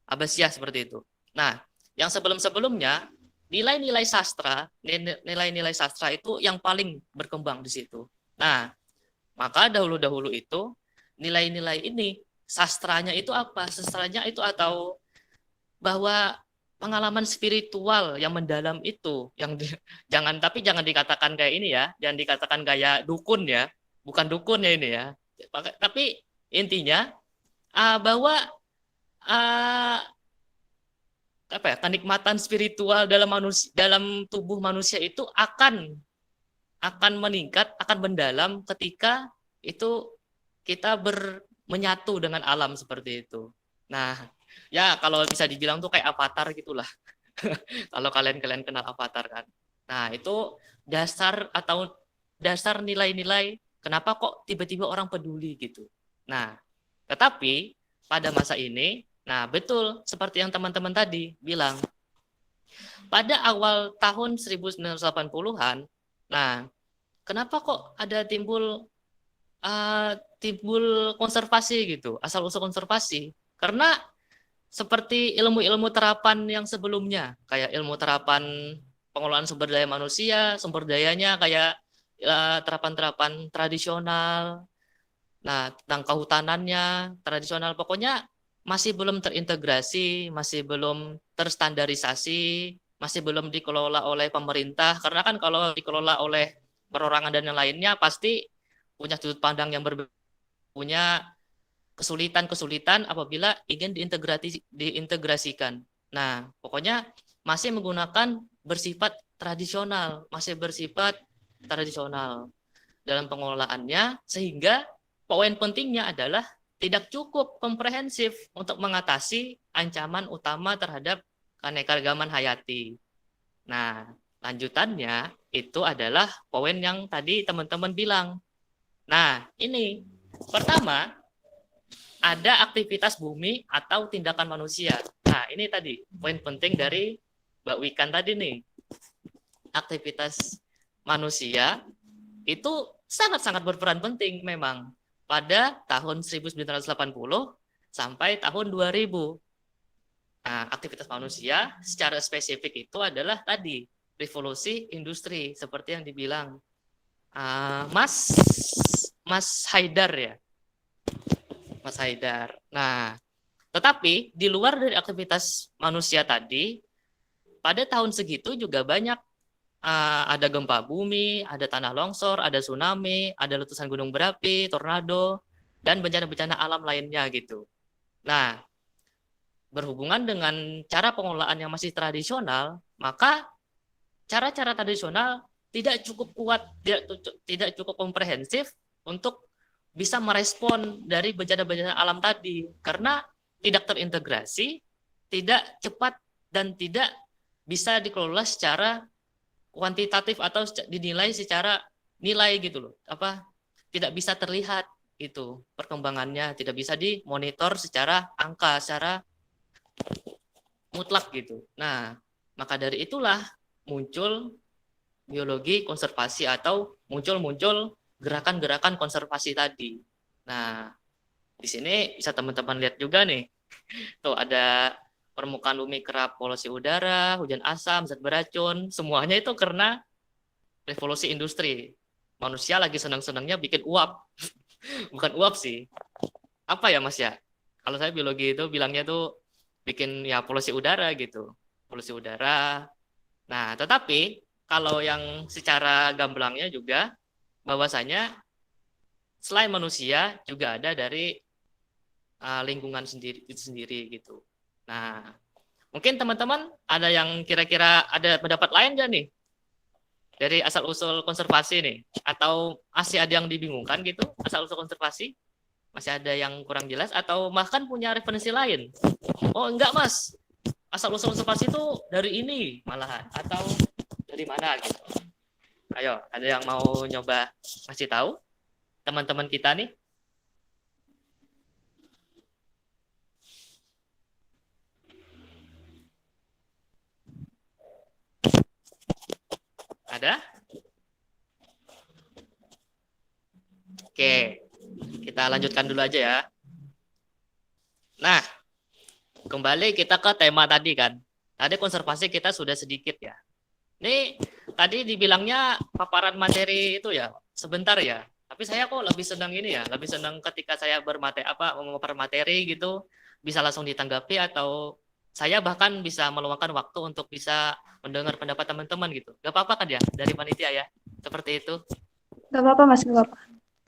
Abbasiyah seperti itu. Nah, yang sebelum-sebelumnya nilai-nilai sastra itu yang paling berkembang di situ. Nah, maka dahulu-dahulu itu nilai-nilai ini sastranya itu apa? Sastranya itu atau bahwa pengalaman spiritual yang mendalam itu yang jangan dikatakan kayak ini ya, jangan dikatakan kayak dukun ya, bukan dukun ya ini ya. Tapi intinya bahwa kenikmatan spiritual dalam tubuh manusia itu akan meningkat, akan mendalam ketika itu kita menyatu dengan alam seperti itu. Nah, ya kalau bisa dibilang tuh kayak avatar gitulah. Kalau kalian kenal avatar kan. Nah, itu dasar nilai-nilai kenapa kok tiba-tiba orang peduli gitu. Nah, tetapi pada masa ini, nah betul seperti yang teman-teman tadi bilang, pada awal tahun 1980-an, nah kenapa kok ada timbul konservasi gitu, asal-usul konservasi? Karena seperti ilmu-ilmu terapan yang sebelumnya, kayak ilmu terapan pengelolaan sumber daya manusia, sumber dayanya kayak terapan-terapan tradisional, nah tentang kehutanannya tradisional, pokoknya masih belum terintegrasi, masih belum terstandarisasi, masih belum dikelola oleh pemerintah. Karena kan kalau dikelola oleh perorangan dan yang lainnya pasti punya sudut pandang yang berbeda, punya kesulitan apabila ingin diintegrasikan. Nah, pokoknya masih menggunakan masih bersifat tradisional dalam pengelolaannya, sehingga poin pentingnya adalah tidak cukup komprehensif untuk mengatasi ancaman utama terhadap keanekaragaman hayati. Nah, lanjutannya itu adalah poin yang tadi teman-teman bilang. Nah, ini pertama, ada aktivitas bumi atau tindakan manusia. Nah, ini tadi poin penting dari Mbak Wikan tadi nih. Aktivitas manusia itu sangat-sangat berperan penting memang pada tahun 1980 sampai tahun 2000. Nah, aktivitas manusia secara spesifik itu adalah tadi revolusi industri seperti yang dibilang Mas Haidar ya. Mas Haidar. Nah, tetapi di luar dari aktivitas manusia tadi, pada tahun segitu juga banyak ada gempa bumi, ada tanah longsor, ada tsunami, ada letusan gunung berapi, tornado, dan bencana-bencana alam lainnya gitu. Nah, berhubungan dengan cara pengelolaan yang masih tradisional, maka cara-cara tradisional tidak cukup kuat, tidak cukup komprehensif untuk bisa merespon dari bencana-bencana alam tadi, karena tidak terintegrasi, tidak cepat, dan tidak bisa dikelola secara kuantitatif atau dinilai secara nilai gitu loh. Tidak bisa terlihat itu perkembangannya, tidak bisa dimonitor secara angka, secara mutlak gitu. Nah, maka dari itulah muncul biologi konservasi atau muncul gerakan-gerakan konservasi tadi. Nah, di sini bisa teman-teman lihat juga nih. Tuh ada permukaan bumi kerap, polusi udara, hujan asam, zat beracun, semuanya itu karena revolusi industri. Manusia lagi senang-senangnya bikin uap. Bukan uap sih. Apa ya Mas ya? Kalau saya biologi itu bilangnya tuh bikin ya polusi udara gitu. Polusi udara. Nah, tetapi kalau yang secara gamblangnya juga bahwasanya selain manusia juga ada dari lingkungan sendiri gitu. Nah, mungkin teman-teman ada yang kira-kira ada pendapat lain nggak nih dari asal-usul konservasi nih? Atau masih ada yang dibingungkan gitu asal-usul konservasi? Masih ada yang kurang jelas atau bahkan punya referensi lain? Oh enggak mas, asal-usul konservasi itu dari ini malahan atau dari mana gitu? Ayo, ada yang mau nyoba ngasih tahu teman-teman kita nih? Ada? Oke, kita lanjutkan dulu aja ya. Nah, kembali kita ke tema tadi kan. Tadi konservasi kita sudah sedikit ya. Ini tadi dibilangnya paparan materi itu ya, sebentar ya. Tapi saya kok lebih senang ini ya, lebih senang ketika saya memaparkan materi gitu, bisa langsung ditanggapi atau saya bahkan bisa meluangkan waktu untuk bisa mendengar pendapat teman-teman gitu. Gak apa-apa kan ya dari panitia ya, seperti itu. Gak apa-apa Mas, gak apa-apa.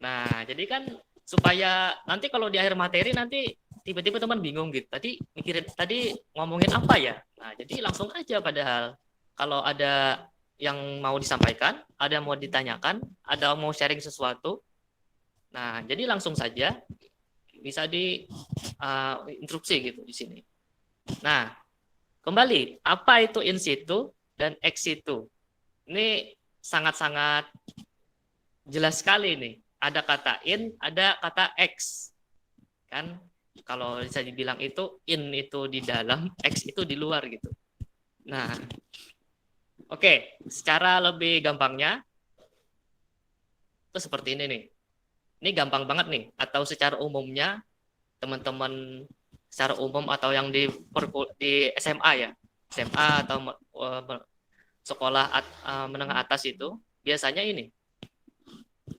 Nah, jadi kan supaya nanti kalau di akhir materi nanti tiba-tiba teman bingung gitu. Tadi ngomongin apa ya? Nah, jadi langsung aja padahal kalau ada yang mau disampaikan, ada yang mau ditanyakan, ada yang mau sharing sesuatu. Nah, jadi langsung saja bisa di instruksi gitu di sini. Nah, kembali apa itu in situ dan ex situ? Ini sangat-sangat jelas sekali nih. Ada kata in, ada kata ex. Kan kalau bisa dibilang itu in itu di dalam, ex itu di luar gitu. Nah, oke, secara lebih gampangnya itu seperti ini nih. Ini gampang banget nih. Atau secara umumnya teman-teman secara umum atau yang di SMA ya, SMA atau sekolah menengah atas itu biasanya ini.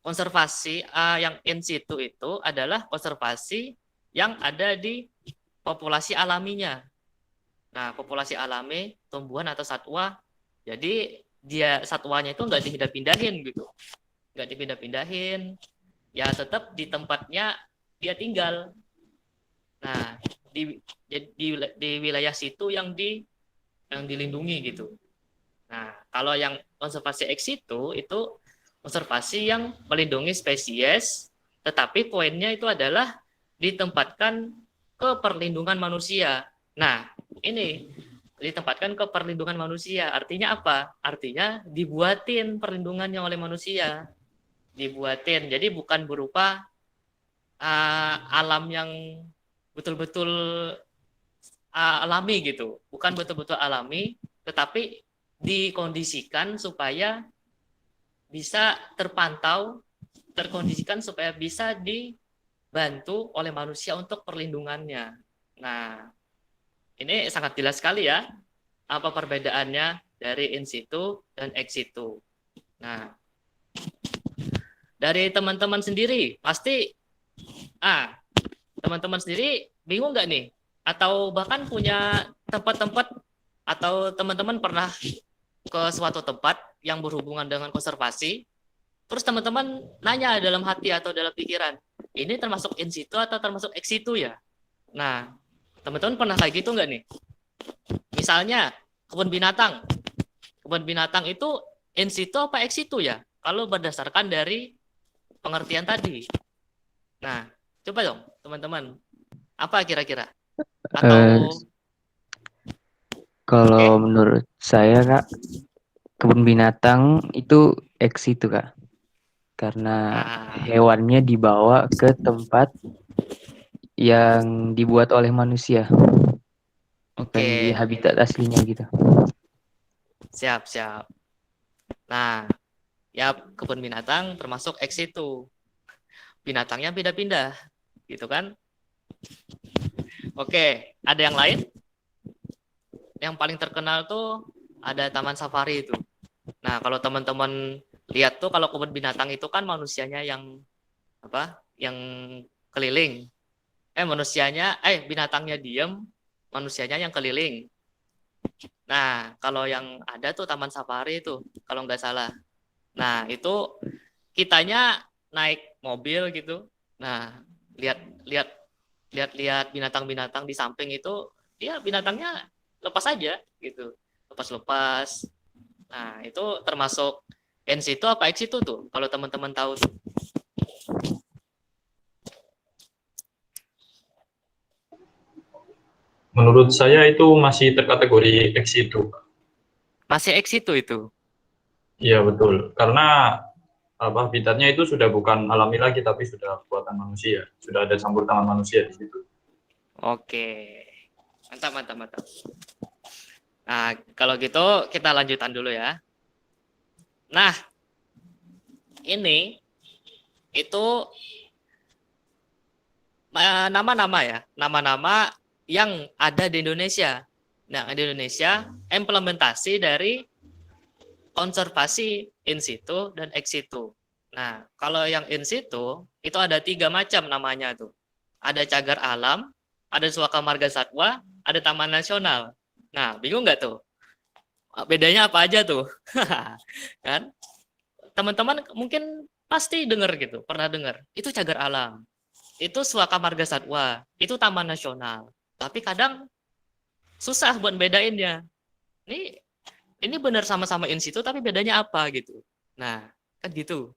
Konservasi yang in situ itu adalah konservasi yang ada di populasi alaminya. Nah, populasi alami tumbuhan atau satwa, jadi dia satwanya itu nggak dipindah-pindahin gitu, nggak dipindah-pindahin, ya tetap di tempatnya dia tinggal. Nah, di wilayah situ yang dilindungi gitu. Nah, kalau yang konservasi ex situ itu konservasi yang melindungi spesies, tetapi poinnya itu adalah ditempatkan ke perlindungan manusia. Nah, ini ditempatkan ke perlindungan manusia. Artinya apa? Artinya dibuatin perlindungannya oleh manusia. Dibuatin. Jadi bukan berupa alam yang betul-betul alami gitu. Bukan betul-betul alami, tetapi dikondisikan supaya bisa terpantau, terkondisikan supaya bisa dibantu oleh manusia untuk perlindungannya. Nah, ini sangat jelas sekali ya, apa perbedaannya dari in situ dan ex situ. Nah, dari teman-teman sendiri, pasti, teman-teman sendiri bingung nggak nih? Atau bahkan punya tempat-tempat, atau teman-teman pernah ke suatu tempat yang berhubungan dengan konservasi, terus teman-teman nanya dalam hati atau dalam pikiran, ini termasuk in situ atau termasuk ex situ ya? Nah, teman-teman pernah kayak gitu nggak nih? Misalnya kebun binatang itu in situ apa ex situ ya? Kalau berdasarkan dari pengertian tadi. Nah, coba dong teman-teman, apa kira-kira? Atau kalau menurut saya Kak, kebun binatang itu ex situ Kak, karena hewannya dibawa ke tempat yang dibuat oleh manusia, bukan di habitat aslinya gitu. Siap. Nah, ya kebun binatang termasuk ex situ. Binatangnya pindah-pindah, gitu kan? Oke, ada yang lain? Yang paling terkenal tuh ada taman safari itu. Nah, kalau teman-teman lihat tuh kalau kebun binatang itu kan manusianya yang yang keliling. Binatangnya diem, manusianya yang keliling. Nah, kalau yang ada tuh taman safari itu, kalau nggak salah. Nah, itu kitanya naik mobil gitu. Nah, lihat binatang-binatang di samping itu, dia binatangnya lepas aja gitu. Lepas-lepas. Nah, itu termasuk in situ apa ex situ tuh? Kalau teman-teman tahu tuh. Menurut saya itu masih terkategori ex situ. Masih ex situ itu. Iya betul, karena habitatnya itu sudah bukan alami lagi, tapi sudah buatan manusia, sudah ada campur tangan manusia di situ. Oke, mantap. Nah, kalau gitu kita lanjutan dulu ya. Nah, ini itu nama-nama ya, nama-nama yang ada di Indonesia. Nah, di Indonesia implementasi dari konservasi in situ dan ex situ. Nah, kalau yang in situ itu ada 3 macam namanya tuh. Ada cagar alam, ada suaka marga satwa, ada taman nasional. Nah, bingung nggak tuh? Bedanya apa aja tuh? Kan? Teman-teman mungkin pasti dengar gitu, pernah dengar. Itu cagar alam. Itu suaka marga satwa, itu taman nasional. Tapi kadang susah buat bedainnya. Ini benar sama-sama in situ tapi bedanya apa gitu. Nah, kan gitu.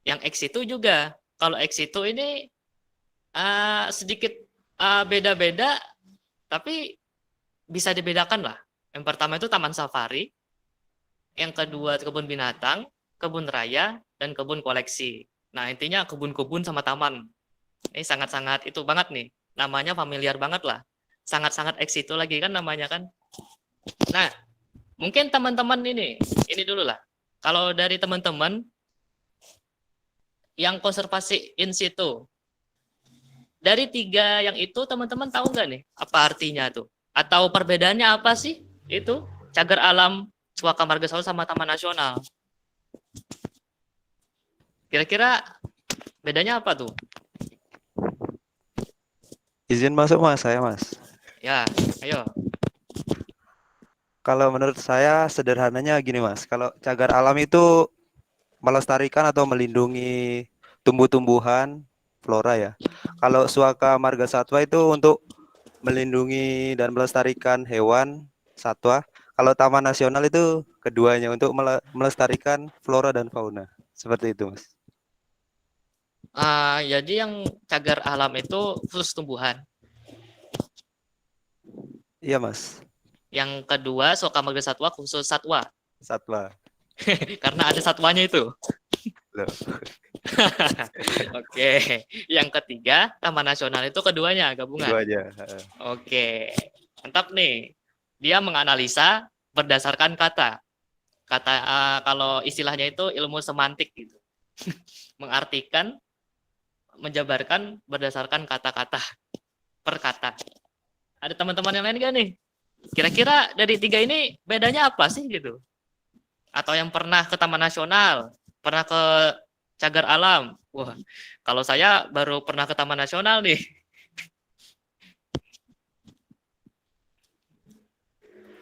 Yang ex situ juga. Kalau ex situ ini sedikit beda-beda tapi bisa dibedakan lah. Yang pertama itu taman safari, yang kedua kebun binatang, kebun raya, dan kebun koleksi. Nah, intinya kebun-kebun sama taman. Ini sangat-sangat itu banget nih. Namanya familiar banget lah. Sangat-sangat ex situ lagi kan namanya kan. Nah, mungkin teman-teman ini dulu lah. Kalau dari teman-teman yang konservasi in situ, dari 3 yang itu teman-teman tahu nggak nih apa artinya tuh? Atau perbedaannya apa sih itu cagar alam, suaka marga satwa sama taman nasional? Kira-kira bedanya apa tuh? Izin masuk Mas, saya Mas. Ya, ayo. Kalau menurut saya sederhananya gini Mas, kalau cagar alam itu melestarikan atau melindungi tumbuh-tumbuhan, flora ya. Kalau suaka marga satwa itu untuk melindungi dan melestarikan hewan, satwa. Kalau taman nasional itu keduanya untuk melestarikan flora dan fauna. Seperti itu Mas. Jadi yang cagar alam itu khusus tumbuhan. Iya Mas. Yang kedua suaka marga satwa khusus satwa. Satwa. Karena ada satwanya itu. Loh. Oke. Yang ketiga taman nasional itu keduanya gabungan. Keduanya. Oke. Mantap nih. Dia menganalisa berdasarkan kata. Kalau istilahnya itu ilmu semantik gitu. Mengartikan, menjabarkan berdasarkan kata-kata per kata. Ada teman-teman yang lain gak nih? Kira-kira dari 3 ini bedanya apa sih gitu? Atau yang pernah ke Taman Nasional, pernah ke cagar alam? Wah, kalau saya baru pernah ke Taman Nasional nih.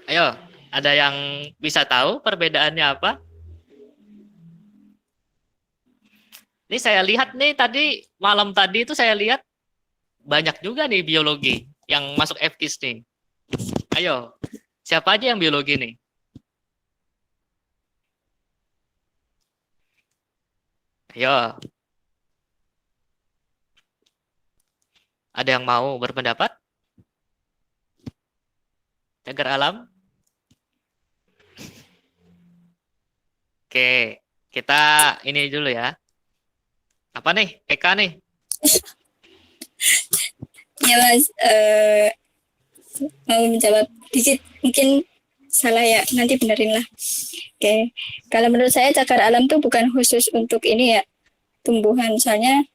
Ayo, ada yang bisa tahu perbedaannya apa? Ini saya lihat nih malam tadi itu saya lihat banyak juga nih biologi yang masuk FKIS nih. Ayo, siapa aja yang biologi nih? Ayo. Ada yang mau berpendapat? Cagar alam? Oke, kita ini dulu ya. Apa nih? PK nih? Ya Mas, mau menjawab dikit, mungkin salah ya, nanti benerin lah. Oke, kalau menurut saya cagar alam tuh bukan khusus untuk ini ya, tumbuhan. Soalnya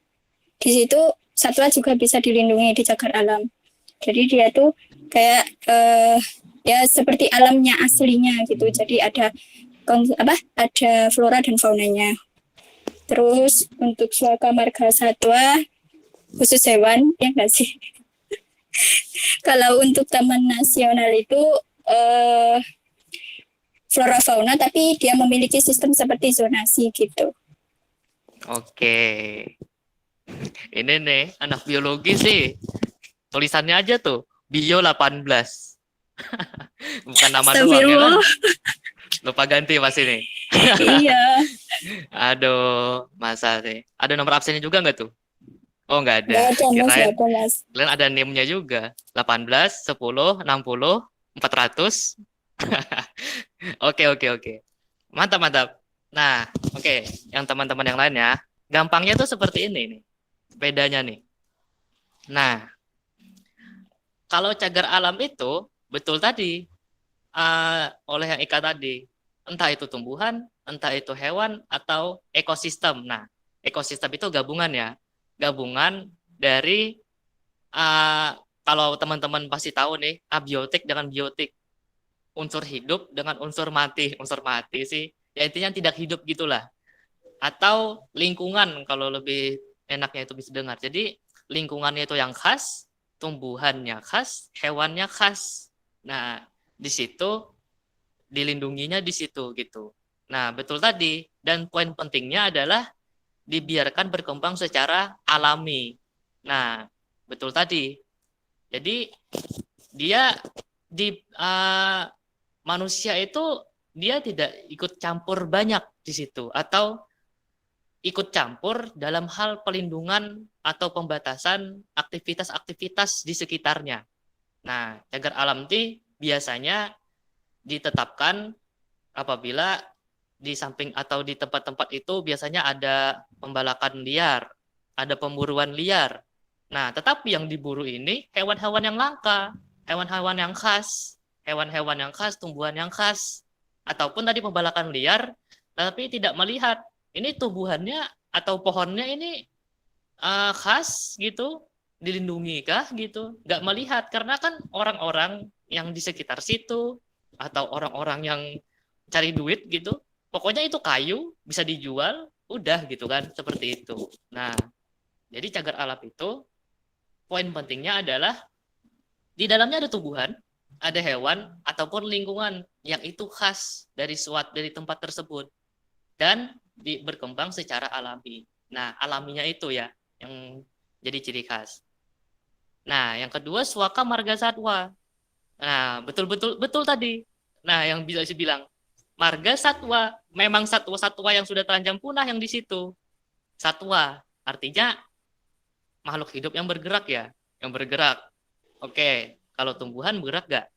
di situ satwa juga bisa dilindungi di cagar alam. Jadi dia tuh kayak ya seperti alamnya aslinya gitu. Jadi ada flora dan faunanya. Terus untuk suaka marga satwa khusus hewan ya nggak sih? Kalau untuk taman nasional itu flora fauna tapi dia memiliki sistem seperti zonasi gitu. Oke. Ini nih, anak biologi sih. Tulisannya aja tuh, Bio 18. Bukan nama doang ya kan? Astagfirullah. Lupa ganti Mas ini. Iya. Aduh, masa sih. Ada nomor absennya juga nggak tuh? Oh, nggak Nggak ada. ada, Mas. Nggak Kirain ada, Mas. kalian ada name-nya juga. 18, 10, 60, 400. Oke. Mantap, mantap. Nah, oke. Yang teman-teman yang lainnya, gampangnya tuh seperti ini nih. Bedanya nih. Nah, kalau cagar alam itu, betul tadi, oleh yang Ika tadi, entah itu tumbuhan, entah itu hewan, atau ekosistem. Nah, ekosistem itu gabungan ya. Gabungan dari, kalau teman-teman pasti tahu nih, abiotik dengan biotik. Unsur hidup dengan unsur mati. Unsur mati sih, ya intinya tidak hidup gitulah. Atau lingkungan, kalau lebih enaknya itu bisa dengar. Jadi, lingkungannya itu yang khas, tumbuhannya khas, hewannya khas. Nah, di situ dilindunginya di situ gitu. Nah, betul tadi. Dan poin pentingnya adalah dibiarkan berkembang secara alami. Nah, betul tadi. Jadi dia di manusia itu dia tidak ikut campur banyak di situ atau ikut campur dalam hal pelindungan atau pembatasan aktivitas-aktivitas di sekitarnya. Nah, cagar alam ini biasanya ditetapkan apabila di samping atau di tempat-tempat itu biasanya ada pembalakan liar, ada pemburuan liar. Nah, tetapi yang diburu ini hewan-hewan yang langka, hewan-hewan yang khas, tumbuhan yang khas, ataupun tadi pembalakan liar, tapi tidak melihat ini tumbuhannya atau pohonnya ini khas gitu, dilindungi kah gitu, nggak melihat karena kan orang-orang yang di sekitar situ atau orang-orang yang cari duit gitu, pokoknya itu kayu bisa dijual, udah gitu kan, seperti itu. Nah, jadi cagar alam itu poin pentingnya adalah di dalamnya ada tumbuhan, ada hewan ataupun lingkungan yang itu khas dari tempat tersebut dan berkembang secara alami. Nah, alaminya itu ya yang jadi ciri khas. Nah, yang kedua suaka marga satwa. Nah, betul tadi. Nah, yang bisa dibilang marga satwa, memang satwa-satwa yang sudah terancam punah yang di situ. Satwa artinya makhluk hidup yang bergerak ya, yang bergerak. Oke, kalau tumbuhan bergerak nggak?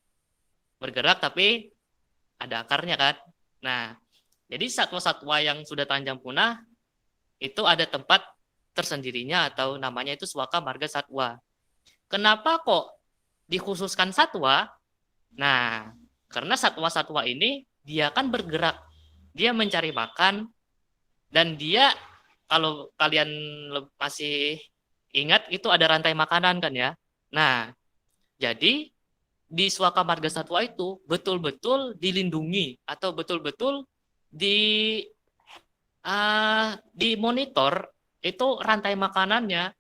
Bergerak tapi ada akarnya kan. Nah, jadi satwa-satwa yang sudah terancam punah itu ada tempat tersendirinya atau namanya itu suaka marga satwa. Kenapa kok dikhususkan satwa? Nah, karena satwa-satwa ini dia kan bergerak, dia mencari makan, dan dia kalau kalian masih ingat itu ada rantai makanan kan ya. Nah, jadi di suaka marga satwa itu betul-betul dilindungi atau betul-betul dimonitor itu rantai makanannya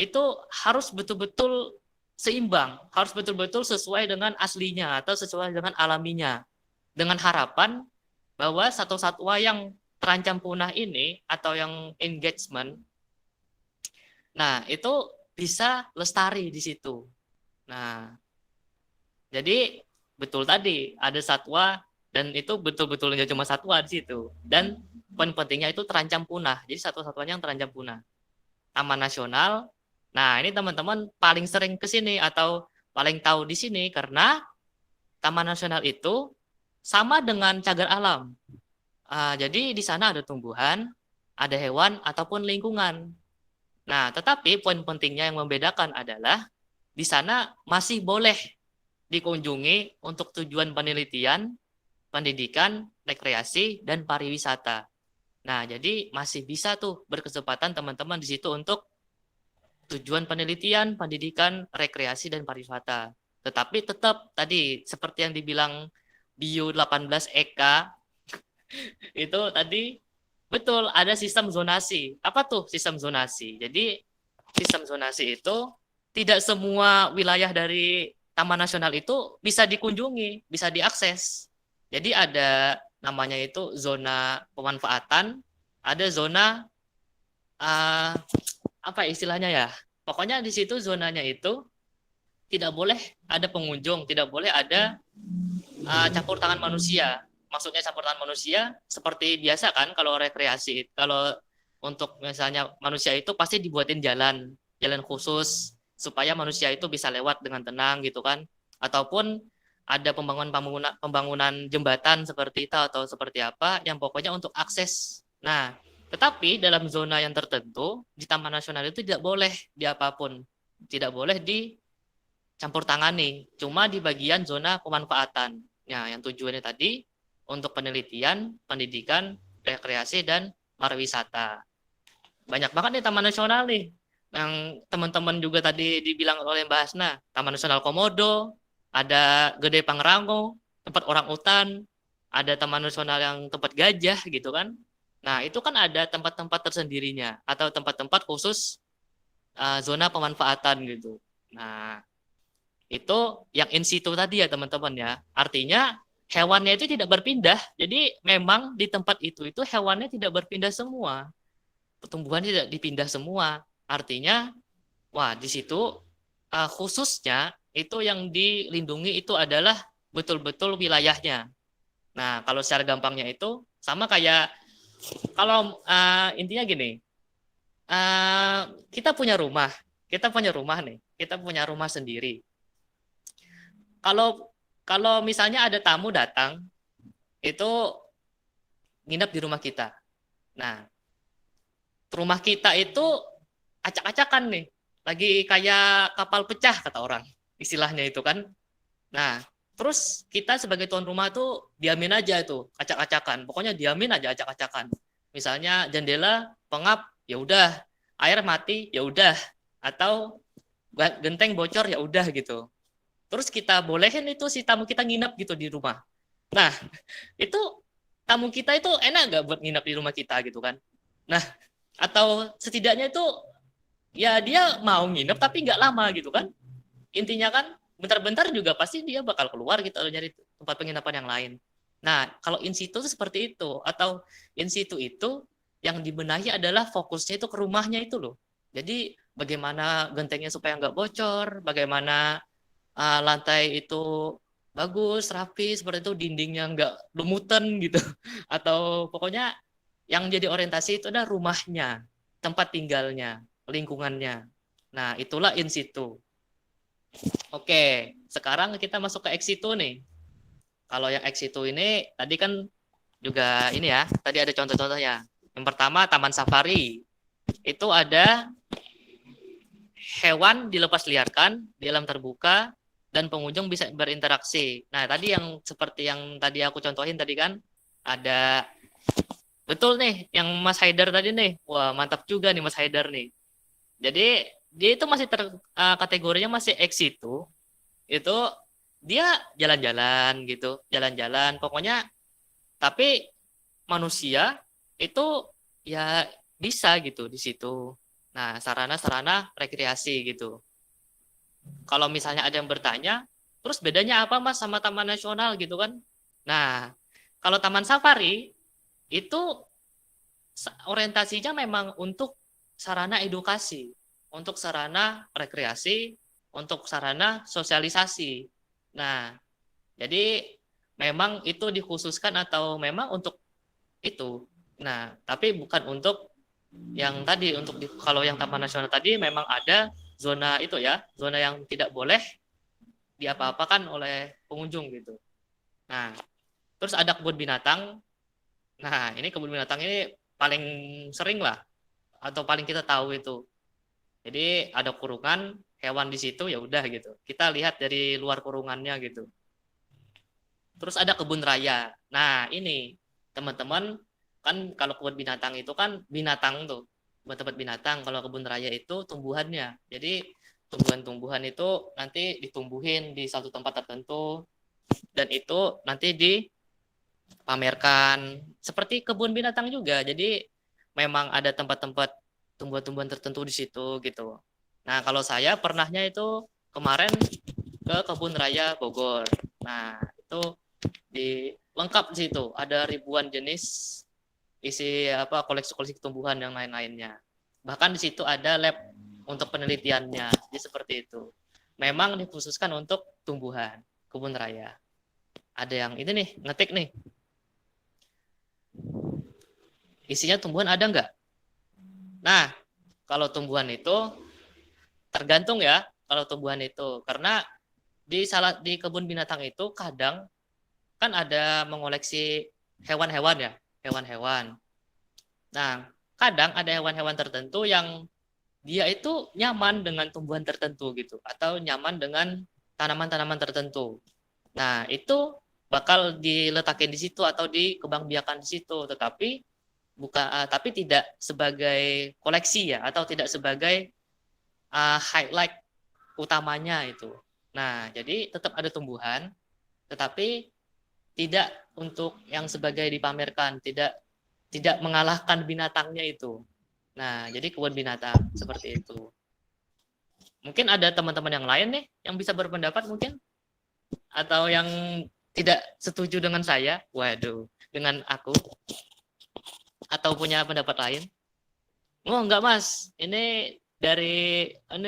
itu harus betul-betul seimbang, harus betul-betul sesuai dengan aslinya atau sesuai dengan alaminya. Dengan harapan bahwa satwa-satwa yang terancam punah ini atau yang engagement, nah itu bisa lestari di situ. Nah, jadi betul tadi ada satwa dan itu betul-betul nggak cuma satwa di situ. Dan poin pentingnya itu terancam punah. Jadi satwa-satwanya yang terancam punah. Taman nasional. Nah, ini teman-teman paling sering ke sini atau paling tahu di sini karena Taman Nasional itu sama dengan cagar alam. Jadi di sana ada tumbuhan, ada hewan ataupun lingkungan. Nah, tetapi poin pentingnya yang membedakan adalah di sana masih boleh dikunjungi untuk tujuan penelitian, pendidikan, rekreasi, dan pariwisata. Nah, jadi masih bisa tuh berkesempatan teman-teman di situ untuk tujuan penelitian, pendidikan, rekreasi, dan pariwisata. Tetapi tetap tadi seperti yang dibilang Bio 18 EK itu tadi betul ada sistem zonasi. Apa tuh sistem zonasi? Jadi sistem zonasi itu tidak semua wilayah dari Taman Nasional itu bisa dikunjungi, bisa diakses. Jadi ada namanya itu zona pemanfaatan, ada zona apa istilahnya ya? Pokoknya di situ zonanya itu tidak boleh ada pengunjung, tidak boleh ada campur tangan manusia. Maksudnya campur tangan manusia seperti biasa kan kalau rekreasi. Kalau untuk misalnya manusia itu pasti dibuatin jalan khusus supaya manusia itu bisa lewat dengan tenang gitu kan. Ataupun ada pembangunan jembatan seperti itu atau seperti apa yang pokoknya untuk akses. Nah, tetapi dalam zona yang tertentu di Taman Nasional itu tidak boleh di apapun. Tidak boleh dicampur tangani, cuma di bagian zona pemanfaatan. Ya, yang tujuannya tadi untuk penelitian, pendidikan, rekreasi, dan pariwisata. Banyak banget nih Taman Nasional nih. Yang teman-teman juga tadi dibilang oleh Mbak Hasna. Taman Nasional Komodo, ada Gede Pangrango, tempat orang utan, ada Taman Nasional yang tempat gajah gitu kan. Nah, itu kan ada tempat-tempat tersendirinya atau tempat-tempat khusus zona pemanfaatan gitu. Nah, itu yang in situ tadi ya teman-teman ya. Artinya hewannya itu tidak berpindah. Jadi memang di tempat itu hewannya tidak berpindah semua. Pertumbuhan tidak dipindah semua. Artinya, wah di situ khususnya itu yang dilindungi itu adalah betul-betul wilayahnya. Nah, kalau secara gampangnya itu sama kayak kalau intinya gini, kita punya rumah nih, kita punya rumah sendiri. Kalau misalnya ada tamu datang, itu nginep di rumah kita. Nah, rumah kita itu acak-acakan nih, lagi kayak kapal pecah kata orang, istilahnya itu kan. Nah, terus kita sebagai tuan rumah tuh diamin aja itu acak-acakan, pokoknya diamin aja acak-acakan. Misalnya jendela pengap, ya udah, air mati, ya udah, atau genteng bocor, ya udah gitu. Terus kita bolehin itu si tamu kita nginep gitu di rumah. Nah, itu tamu kita itu enak nggak buat nginep di rumah kita gitu kan? Nah, atau setidaknya itu ya dia mau nginep tapi nggak lama gitu kan? Intinya kan bentar-bentar juga pasti dia bakal keluar gitu atau nyari tempat penginapan yang lain. Nah, kalau in situ itu seperti itu, atau in situ itu yang dibenahi adalah fokusnya itu ke rumahnya itu loh. Jadi bagaimana gentengnya supaya nggak bocor, bagaimana lantai itu bagus, rapi, seperti itu, dindingnya nggak lumutan gitu. Atau pokoknya yang jadi orientasi itu adalah rumahnya, tempat tinggalnya, lingkungannya. Nah, itulah in situ. Oke, sekarang kita masuk ke ex situ nih. Kalau yang ex situ ini, tadi kan juga ini ya, tadi ada contoh-contohnya. Yang pertama, taman safari. Itu ada hewan dilepas liarkan di alam terbuka, dan pengunjung bisa berinteraksi. Nah, tadi yang seperti yang tadi aku contohin tadi kan, ada betul nih yang Mas Haidar tadi nih. Wah, mantap juga nih Mas Haidar nih. Jadi dia itu masih kategorinya masih ex situ. Itu dia jalan-jalan gitu, jalan-jalan. Pokoknya tapi manusia itu ya bisa gitu di situ. Nah, sarana-sarana rekreasi gitu. Kalau misalnya ada yang bertanya, terus bedanya apa Mas sama Taman Nasional gitu kan? Nah, kalau Taman Safari itu orientasinya memang untuk sarana edukasi, untuk sarana rekreasi, untuk sarana sosialisasi. Nah, jadi memang itu dikhususkan atau memang untuk itu. Nah, tapi bukan untuk yang tadi, untuk kalau yang Taman Nasional tadi memang ada zona itu ya, zona yang tidak boleh diapa-apakan oleh pengunjung gitu. Nah, terus ada kebun binatang. Nah, ini kebun binatang ini paling sering lah, atau paling kita tahu itu. Jadi ada kurungan hewan di situ, ya udah gitu. Kita lihat dari luar kurungannya gitu. Terus ada kebun raya. Nah, ini teman-teman kan kalau kebun binatang itu kan binatang tuh, tempat binatang. Kalau kebun raya itu tumbuhannya. Jadi tumbuhan-tumbuhan itu nanti ditumbuhin di satu tempat tertentu dan itu nanti dipamerkan. Seperti kebun binatang juga. Jadi memang ada tempat-tempat tumbuhan-tumbuhan tertentu di situ gitu. Nah, kalau saya pernahnya itu kemarin ke kebun raya Bogor. Nah, itu lengkap di situ. Ada ribuan jenis isi koleksi-koleksi tumbuhan yang lain-lainnya. Bahkan di situ ada lab untuk penelitiannya. Jadi seperti itu. Memang dikhususkan untuk tumbuhan, kebun raya. Ada yang ini nih, ngetik nih. Isinya tumbuhan ada nggak? Nah, kalau tumbuhan itu tergantung ya, kalau tumbuhan itu. Karena di kebun binatang itu kadang kan ada mengoleksi hewan-hewan ya, hewan-hewan. Nah, kadang ada hewan-hewan tertentu yang dia itu nyaman dengan tumbuhan tertentu gitu, atau nyaman dengan tanaman-tanaman tertentu. Nah, itu bakal diletakin di situ atau dikembangbiakan di situ, tetapi tapi tidak sebagai koleksi ya, atau tidak sebagai highlight utamanya itu. Nah, jadi tetap ada tumbuhan, tetapi tidak untuk yang sebagai dipamerkan, tidak mengalahkan binatangnya itu. Nah, jadi kebun binatang seperti itu. Mungkin ada teman-teman yang lain nih yang bisa berpendapat mungkin, atau yang tidak setuju dengan saya, waduh, dengan aku, atau punya pendapat lain. Oh enggak Mas, ini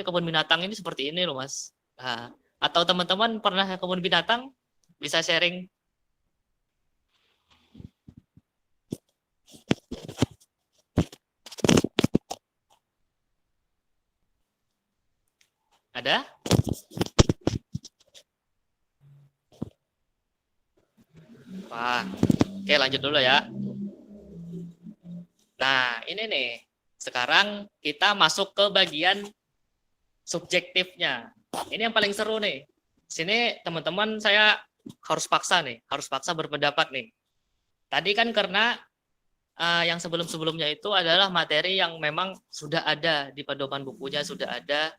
kebun binatang ini seperti ini loh Mas. Nah, atau teman-teman pernah ke kebun binatang, bisa sharing. Ada? Wah, oke lanjut dulu ya. Nah, ini nih. Sekarang kita masuk ke bagian subjektifnya. Ini yang paling seru nih. Sini teman-teman saya harus paksa berpendapat nih. Tadi kan karena yang sebelum-sebelumnya itu adalah materi yang memang sudah ada di pedoman bukunya, sudah ada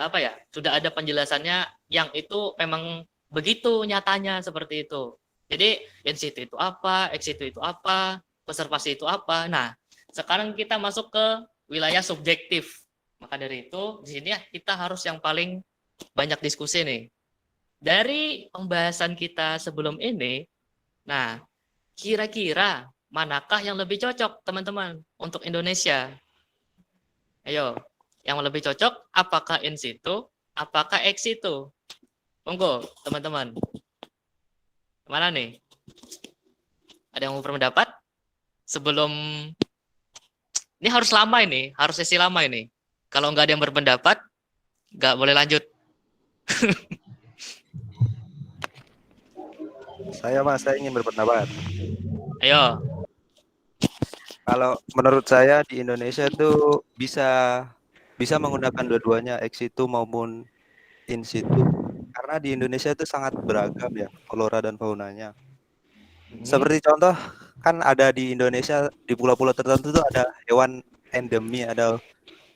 apa ya? Sudah ada penjelasannya yang itu memang begitu nyatanya seperti itu. Jadi in situ itu apa, ex situ itu apa, konservasi itu apa. Nah, sekarang kita masuk ke wilayah subjektif. Maka dari itu di sini kita harus yang paling banyak diskusi nih. Dari pembahasan kita sebelum ini, nah, kira-kira manakah yang lebih cocok teman-teman untuk Indonesia? Ayo, yang lebih cocok apakah in situ, apakah ex situ? Monggo, teman-teman. Mana nih? Ada yang mau berpendapat? Sebelum ini harus lama ini, harus sesi lama ini. Kalau nggak ada yang berpendapat, nggak boleh lanjut. Saya ingin berpendapat. Ayo. Kalau menurut saya di Indonesia itu bisa menggunakan dua-duanya, ex situ maupun in situ. Karena di Indonesia itu sangat beragam ya, flora dan faunanya. Seperti contoh, kan ada di Indonesia, di pulau-pulau tertentu itu ada hewan endemi, ada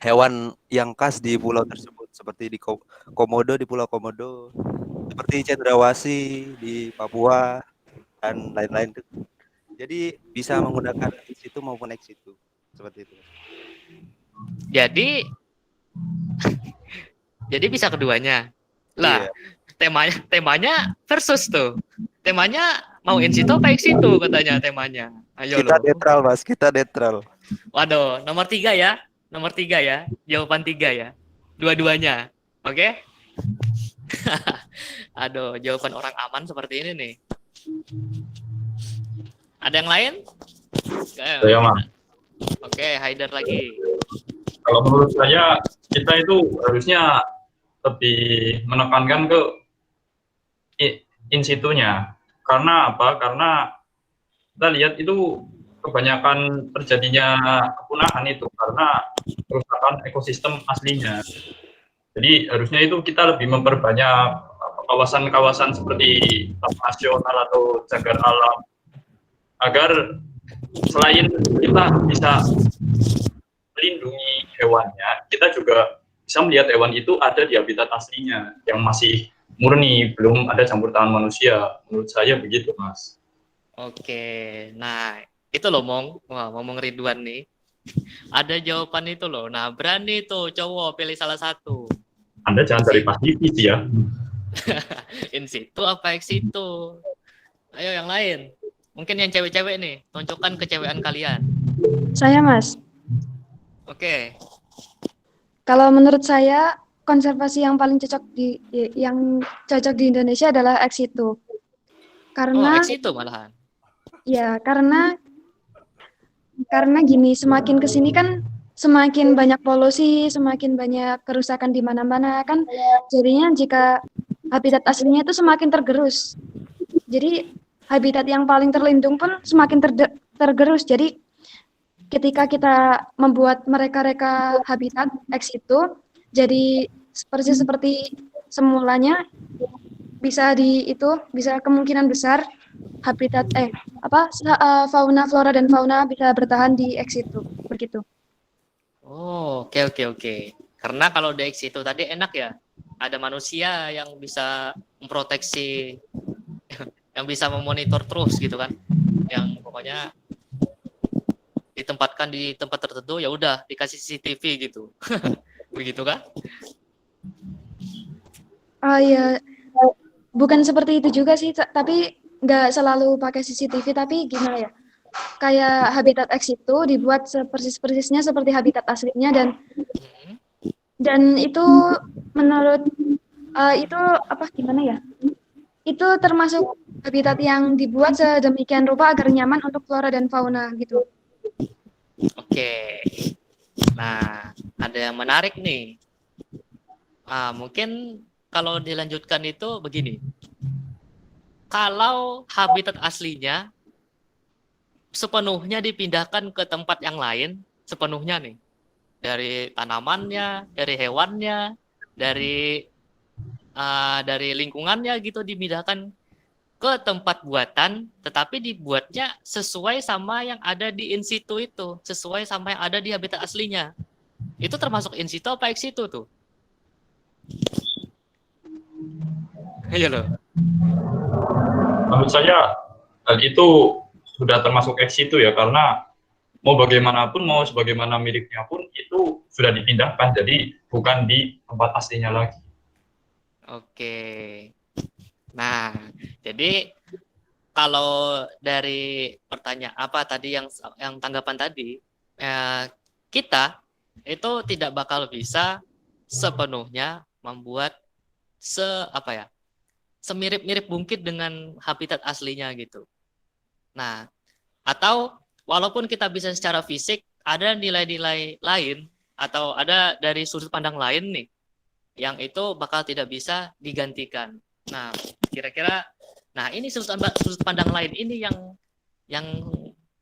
hewan yang khas di pulau tersebut. Seperti di Komodo, di Pulau Komodo. Seperti cendrawasih di Papua, dan lain-lain. Jadi bisa menggunakan in situ maupun ex situ. Seperti itu. Jadi bisa keduanya. Lah, Iya. temanya versus tuh. Temanya mau in situ apa ex situ katanya temanya. Ayo Kita loh. netral, Mas. Kita netral. Waduh, nomor 3 ya. Nomor 3 ya. Jawaban 3 ya. Dua-duanya. Oke? Aduh, jawaban orang aman seperti ini nih. Ada yang lain? Saya mah. Oke, Haidar lagi. Kalau menurut saya, kita itu harusnya lebih menekankan ke in situnya. Karena apa? Karena kita lihat itu kebanyakan terjadinya kepunahan itu karena kerusakan ekosistem aslinya. Jadi harusnya itu kita lebih memperbanyak kawasan-kawasan seperti taman nasional atau cagar alam agar selain kita bisa melindungi hewannya, kita juga bisa melihat hewan itu ada di habitat aslinya yang masih murni, belum ada campur tangan manusia. Menurut saya begitu, Mas. Oke, nah itu loh ngomong Ridwan nih. Ada jawaban itu loh. Nah, berani tuh cowok pilih salah satu. Anda jangan cari pasifis ya. In situ apa ex situ? Ayo yang lain. Mungkin yang cewek-cewek nih, tunjukkan kecewean kalian. Saya, Mas. Oke. Kalau menurut saya konservasi yang paling cocok di Indonesia adalah ex situ. Oh, Karena ex itu malahan. ya karena gini, semakin ke sini kan semakin banyak polusi, semakin banyak kerusakan di mana-mana kan jadinya jika habitat aslinya itu semakin tergerus. Jadi habitat yang paling terlindung pun semakin tergerus. Jadi ketika kita membuat mereka habitat ex situ jadi persis seperti semulanya bisa kemungkinan besar habitat fauna flora dan fauna bisa bertahan di ex situ begitu. Oh, oke. Karena kalau di ex itu tadi enak ya. Ada manusia yang bisa memproteksi, yang bisa memonitor terus gitu kan. Yang pokoknya ditempatkan di tempat tertentu ya udah dikasih CCTV gitu. Begitu kan? Ya bukan seperti itu juga sih, tapi nggak selalu pakai CCTV, tapi gimana ya? Kayak habitat X itu dibuat persis-persisnya seperti habitat aslinya dan itu menurut itu gimana ya? Itu termasuk habitat yang dibuat sedemikian rupa agar nyaman untuk flora dan fauna gitu. Oke. Nah, ada yang menarik nih. Mungkin kalau dilanjutkan itu begini. Kalau habitat aslinya sepenuhnya dipindahkan ke tempat yang lain, sepenuhnya nih. Dari tanamannya, dari hewannya, dari lingkungannya gitu dipindahkan ke tempat buatan, tetapi dibuatnya sesuai sama yang ada di in situ itu, sesuai sama yang ada di habitat aslinya. Itu termasuk in situ apa ex situ tuh? Iya loh. Menurut saya hal itu sudah termasuk ex situ ya, karena mau bagaimanapun, mau sebagaimana miliknya pun itu sudah dipindahkan, jadi bukan di tempat aslinya lagi. Oke. Nah, jadi kalau dari pertanyaan tadi yang tanggapan tadi, kita itu tidak bakal bisa sepenuhnya membuat semirip-mirip mungkin dengan habitat aslinya gitu. Nah, atau walaupun kita bisa secara fisik, ada nilai-nilai lain atau ada dari sudut pandang lain nih yang itu bakal tidak bisa digantikan. Nah, kira-kira ini sudut pandang lain ini yang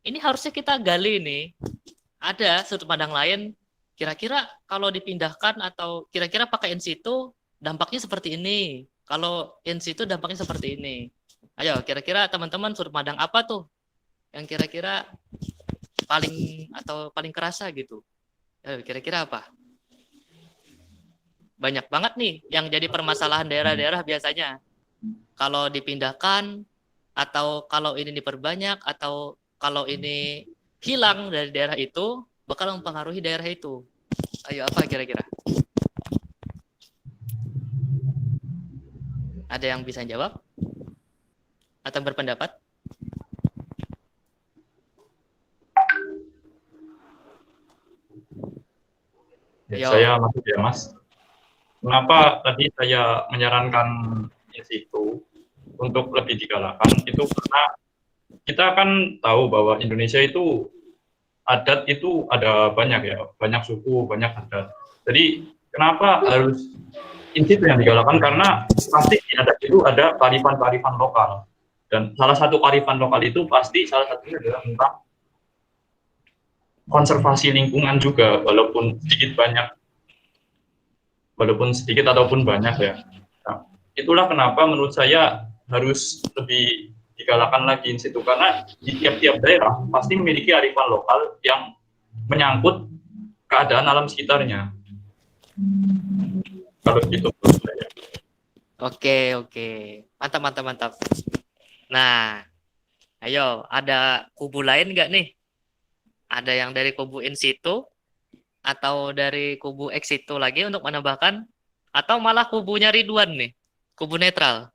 ini harusnya kita gali nih. Ada sudut pandang lain kira-kira kalau dipindahkan atau kira-kira pakai in situ dampaknya seperti ini. Kalau in situ dampaknya seperti ini. Ayo, kira-kira teman-teman sudut pandang apa tuh yang kira-kira paling kerasa gitu? Ayo, kira-kira apa? Banyak banget nih yang jadi permasalahan daerah-daerah biasanya. Kalau dipindahkan, atau kalau ini diperbanyak, atau kalau ini hilang dari daerah itu, bakal mempengaruhi daerah itu. Ayo, apa kira-kira? Ada yang bisa jawab? Atau berpendapat? Ya, saya maksud ya Mas, kenapa tadi saya menyarankan in situ untuk lebih digalakan itu karena kita kan tahu bahwa Indonesia itu adat itu ada banyak ya, banyak suku, banyak adat. Jadi kenapa harus in situ yang digalakan? Karena pasti di adat itu ada kearifan-kearifan lokal. Dan salah satu kearifan lokal itu pasti salah satunya adalah tentang konservasi lingkungan juga, walaupun sedikit ataupun banyak ya. Nah, itulah kenapa menurut saya harus lebih digalakan lagi in situ, karena di tiap-tiap daerah pasti memiliki arifan lokal yang menyangkut keadaan alam sekitarnya. Kalau gitu menurut saya. Oke. Mantap. Nah, ayo, ada kubu lain nggak nih? Ada yang dari kubu in situ atau dari kubu ex situ lagi untuk menambahkan, atau malah kubunya Ridwan nih, kubu netral.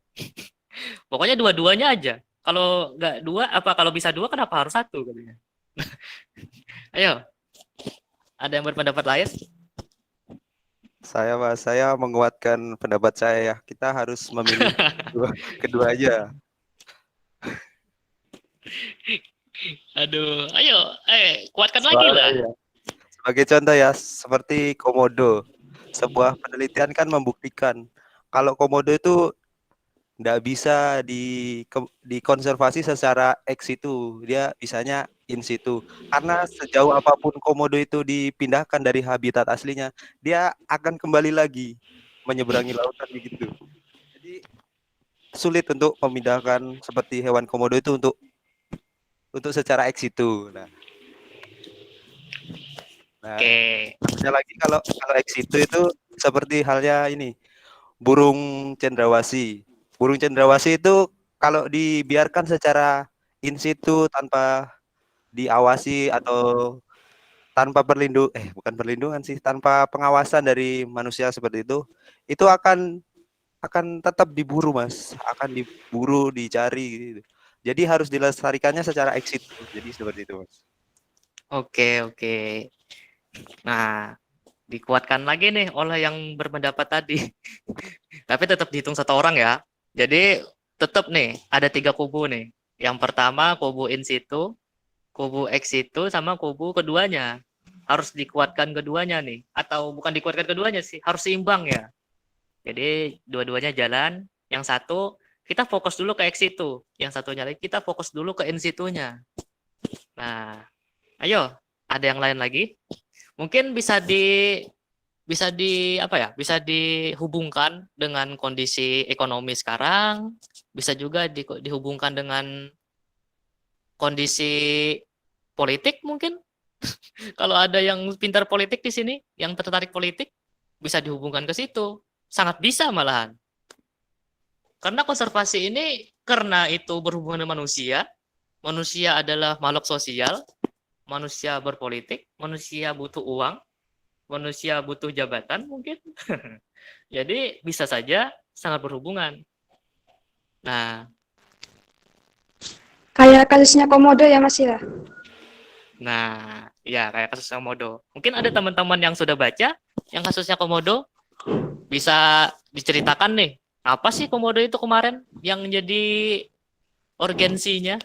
Pokoknya dua-duanya aja. Kalau nggak dua, kalau bisa dua kenapa harus satu katanya? Ayo. Ada yang berpendapat lain? Saya menguatkan pendapat saya ya. Kita harus memilih kedua aja. Aduh, ayo, kuatkan lagi lah. Soalnya ya, sebagai contoh ya, seperti komodo. Sebuah penelitian kan membuktikan kalau komodo itu nggak bisa dikonservasi secara ex situ, dia bisanya in situ. Karena sejauh apapun komodo itu dipindahkan dari habitat aslinya, dia akan kembali lagi menyeberangi lautan begitu. Jadi sulit untuk memindahkan seperti hewan komodo itu untuk secara ex situ. Nah, Oke. maksudnya lagi kalau ex situ itu seperti halnya ini burung cendrawasih. Burung cendrawasih itu kalau dibiarkan secara in situ tanpa diawasi atau tanpa bukan perlindungan sih, tanpa pengawasan dari manusia seperti itu akan tetap diburu, Mas. Akan diburu, dicari gitu. Jadi harus dilestarikannya secara ex situ. Jadi seperti itu, Mas. Oke. Nah, dikuatkan lagi nih oleh yang berpendapat tadi. Tapi tetap dihitung satu orang ya. Jadi tetap nih ada 3 kubu nih. Yang pertama kubu in situ, kubu ex situ, sama kubu keduanya. Harus dikuatkan keduanya nih. Atau bukan dikuatkan keduanya sih, harus seimbang ya. Jadi dua-duanya jalan. Yang satu kita fokus dulu ke ex situ. Yang satunya lagi kita fokus dulu ke in situnya. Nah, ayo, ada yang lain lagi? Mungkin bisa dihubungkan dengan kondisi ekonomi sekarang, bisa juga dihubungkan dengan kondisi politik mungkin. Kalau ada yang pintar politik di sini, yang tertarik politik, bisa dihubungkan ke situ. Sangat bisa malahan. Karena konservasi ini, karena itu berhubungan dengan manusia adalah makhluk sosial, manusia berpolitik, manusia butuh uang, manusia butuh jabatan mungkin. Jadi bisa saja sangat berhubungan. Nah, Kayak kasusnya Komodo ya Mas ya? Nah, ya kayak kasus Komodo. Mungkin ada teman-teman yang sudah baca yang kasusnya Komodo, bisa diceritakan nih, apa sih Komodo itu kemarin yang jadi urgensinya?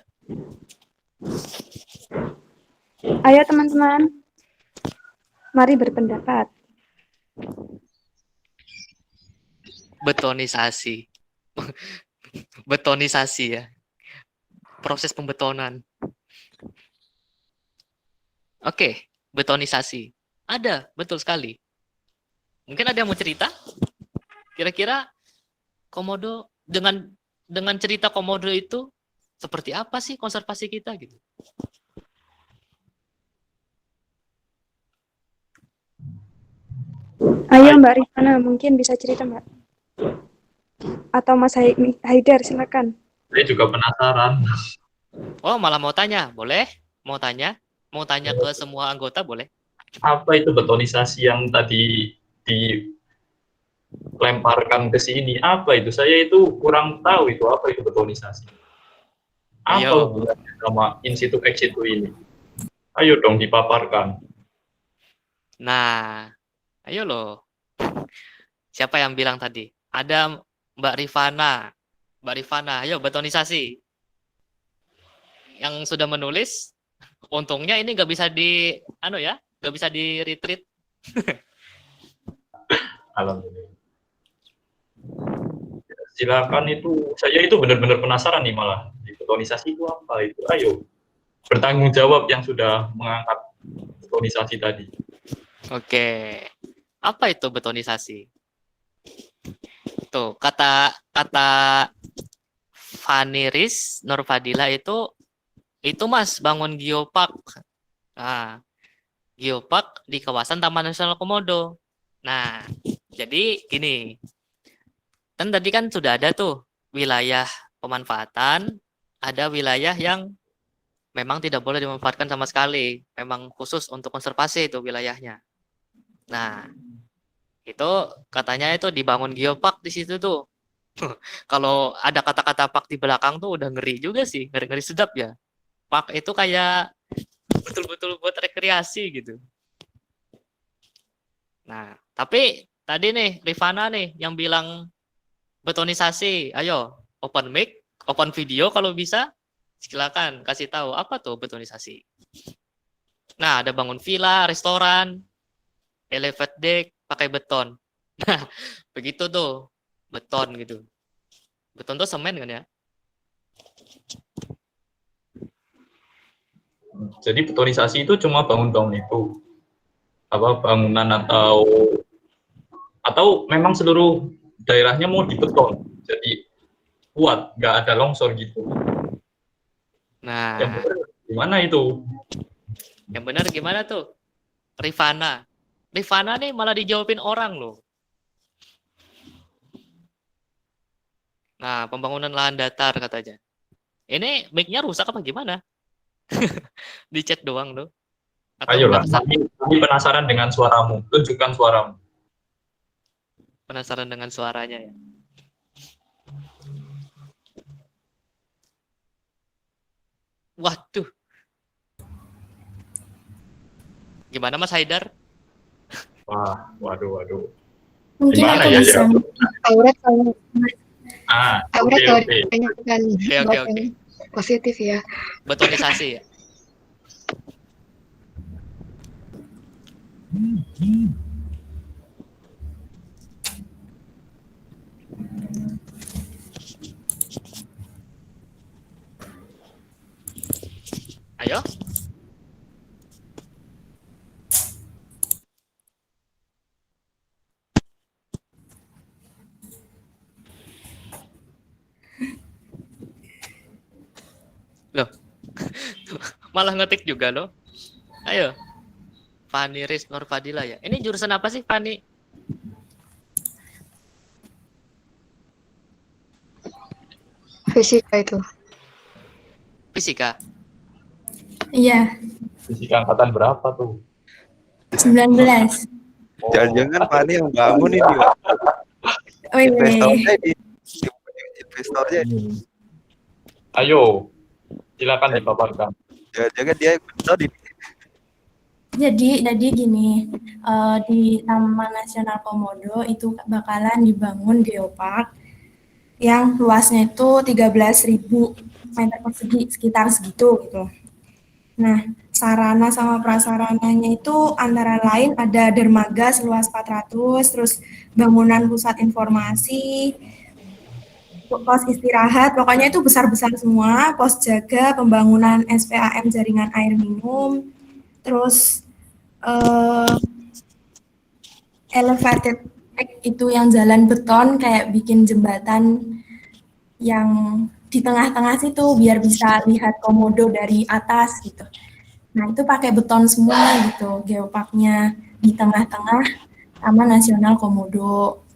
Ayo teman-teman, mari berpendapat. Betonisasi. Betonisasi ya. Proses pembetonan. Oke, betonisasi. Ada, betul sekali. Mungkin ada yang mau cerita? Kira-kira Komodo dengan cerita Komodo itu seperti apa sih konservasi kita gitu? Ayo Mbak Rifana, mungkin bisa cerita Mbak. Atau Mas Haidar, silakan. Saya juga penasaran. Oh, malah mau tanya, boleh? Mau tanya ke semua anggota, boleh? Apa itu betonisasi yang tadi dilemparkan ke sini? Apa itu? Saya itu kurang tahu itu apa itu betonisasi. Apa Ayo. hubungannya sama in situ ex situ ini? Ayo dong dipaparkan. Nah, ayo loh. Siapa yang bilang tadi? Ada Mbak Rifana. Mbak Rifana, ayo betonisasi. Yang sudah menulis, untungnya ini nggak bisa nggak bisa di retweet. Alhamdulillah. Silakan itu. Saya itu benar-benar penasaran nih malah. Betonisasi itu apa itu? Ayo bertanggung jawab yang sudah mengangkat betonisasi tadi. Oke. Apa itu betonisasi? Tuh, kata Faniris Nurfadila itu Mas bangun geopark. Nah, geopark di kawasan Taman Nasional Komodo. Nah, jadi gini. Kan tadi kan sudah ada tuh wilayah pemanfaatan, ada wilayah yang memang tidak boleh dimanfaatkan sama sekali. Memang khusus untuk konservasi itu wilayahnya. Nah, itu katanya itu dibangun geopark di situ tuh. Kalau ada kata-kata park di belakang tuh udah ngeri juga sih, ngeri sedap ya. Park itu kayak betul-betul buat rekreasi gitu. Nah, tapi tadi nih Rifana nih yang bilang betonisasi. Ayo, open mic, open video kalau bisa. Silakan kasih tahu apa tuh betonisasi. Nah, ada bangun villa, restoran, elevate deck pakai beton. Nah, begitu tuh. Beton gitu. Beton tuh semen kan ya? Jadi betonisasi itu cuma bangun-bangun itu, apa bangunan atau memang seluruh daerahnya mau dibeton, jadi kuat, nggak ada longsor gitu. Yang Nah, benar gimana itu? yang benar gimana tuh? Rifana. Rifana nih malah dijawabin orang loh. Nah, pembangunan lahan datar katanya. Ini mic-nya rusak apa gimana? Di chat doang loh. Atau Ayolah, udah kami penasaran dengan suaramu, tunjukkan suaramu. penasaran dengan suaranya ya. Waduh. Gimana Mas Haidar? Wah, waduh. Mungkin Gimana aku ya? bisa. Aurat kalau Oke. kan Oke. positif ya. Betonisasi ya. Ayo. Loh. Malah ngetik juga loh. Ayo. Fani Riz Nur Fadila ya. Ini jurusan apa sih Fani? Fisika itu. Fisika. Iya, Fisika angkatan berapa tuh? 19. Jangan-jangan Fani yang bangun ini, Pak. Wih, Investornya investornya Ayo, silakan dipaparkan. jangan-jangan dia investor di jadi gini, di Taman Nasional Komodo itu bakalan dibangun geopark yang luasnya itu 13.000 meter persegi, sekitar segitu gitu. Nah, sarana sama prasarananya itu antara lain ada dermaga seluas 400, terus bangunan pusat informasi, pos istirahat, pokoknya itu besar-besar semua, pos jaga, pembangunan SPAM jaringan air minum, terus elevated deck itu yang jalan beton kayak bikin jembatan yang di tengah-tengah situ biar bisa lihat komodo dari atas gitu. Nah itu pakai beton semua gitu geoparknya di tengah-tengah Taman Nasional Komodo.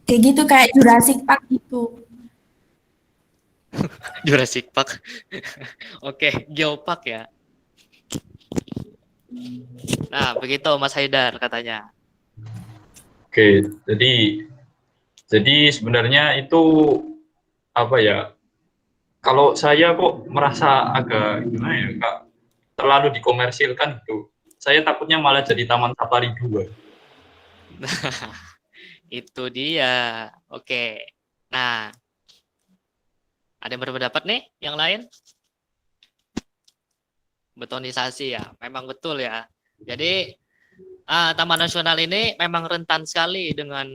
Kayak gitu kayak Jurassic Park gitu. Jurassic Park. Oke, geopark ya. Nah, begitu Mas Haidar katanya. Oke, jadi sebenarnya itu apa ya? Kalau saya kok merasa agak gimana ya, Kak, terlalu dikomersilkan gitu. Saya takutnya malah jadi Taman Safari 2. Itu dia. Oke. Nah, ada yang berpendapat nih yang lain? Betonisasi ya, memang betul ya. Jadi Taman Nasional ini memang rentan sekali dengan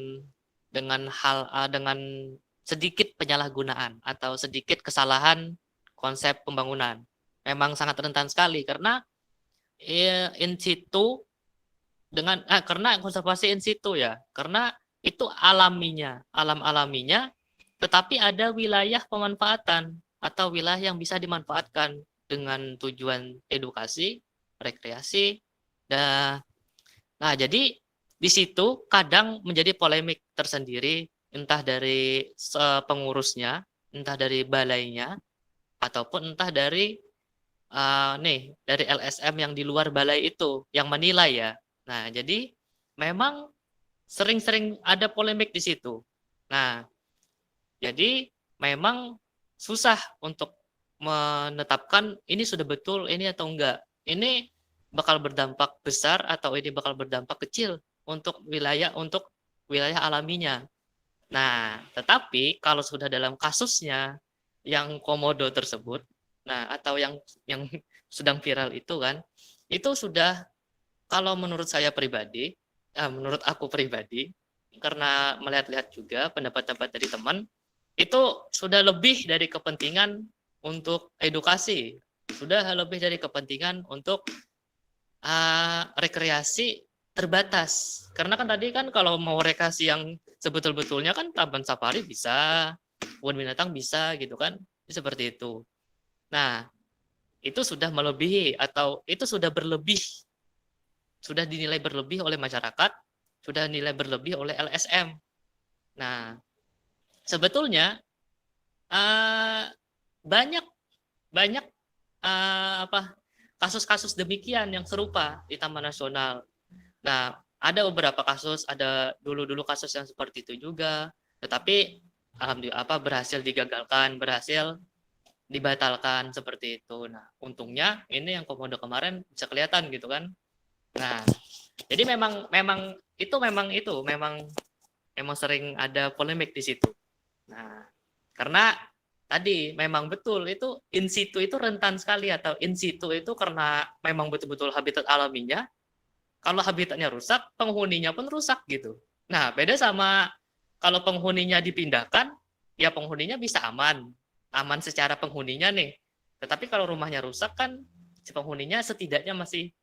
sedikit penyalahgunaan atau sedikit kesalahan konsep pembangunan. Memang sangat rentan sekali karena in situ karena konservasi in situ ya, karena itu alam alaminya, tetapi ada wilayah pemanfaatan atau wilayah yang bisa dimanfaatkan dengan tujuan edukasi, rekreasi. Nah, jadi di situ kadang menjadi polemik tersendiri, entah dari pengurusnya, entah dari balainya, ataupun entah dari dari LSM yang di luar balai itu yang menilai ya. Nah, jadi memang sering-sering ada polemik di situ. Nah, jadi memang susah untuk menetapkan ini sudah betul ini atau enggak. Ini bakal berdampak besar atau ini bakal berdampak kecil untuk wilayah alaminya. Nah, tetapi kalau sudah dalam kasusnya yang komodo tersebut, nah atau yang sedang viral itu kan, itu sudah, kalau menurut saya pribadi, menurut aku pribadi, karena melihat-lihat juga pendapat-pendapat dari teman, itu sudah lebih dari kepentingan untuk edukasi, sudah lebih dari kepentingan untuk rekreasi terbatas. Karena kan tadi kan kalau mau rekreasi yang sebetul-betulnya kan taman safari bisa, kebun binatang bisa gitu kan, seperti itu. Nah, itu sudah melebihi atau itu sudah berlebih, sudah dinilai berlebih oleh masyarakat, sudah dinilai berlebih oleh LSM. Nah, sebetulnya banyak kasus-kasus demikian yang serupa di Taman Nasional. Nah, ada beberapa kasus, ada dulu kasus yang seperti itu juga, tetapi alhamdulillah berhasil digagalkan, berhasil dibatalkan seperti itu. Nah, untungnya ini yang komodo kemarin bisa kelihatan gitu kan. Nah, jadi memang sering ada polemik di situ. Nah, karena tadi memang betul itu in situ itu rentan sekali, atau in situ itu karena memang betul-betul habitat alaminya. Kalau habitatnya rusak, penghuninya pun rusak gitu. Nah, beda sama kalau penghuninya dipindahkan, ya penghuninya bisa aman secara penghuninya nih. Tetapi kalau rumahnya rusak kan si penghuninya setidaknya masih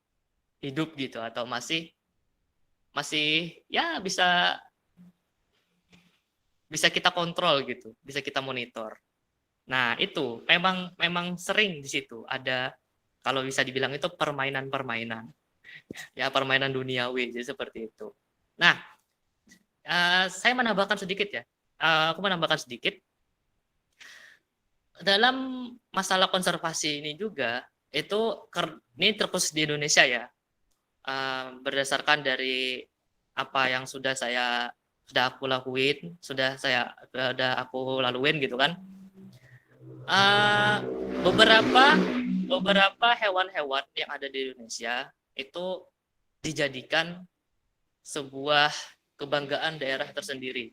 hidup gitu, atau masih ya bisa kita kontrol gitu, bisa kita monitor. Nah, itu memang sering di situ ada, kalau bisa dibilang itu permainan-permainan. Ya, permainan duniawi, jadi seperti itu. Nah, saya menambahkan sedikit ya. Aku menambahkan sedikit. Dalam masalah konservasi ini juga, ini terkhusus di Indonesia ya. Berdasarkan dari apa yang sudah aku lakuin, sudah aku laluin gitu kan. Beberapa hewan-hewan yang ada di Indonesia itu dijadikan sebuah kebanggaan daerah tersendiri,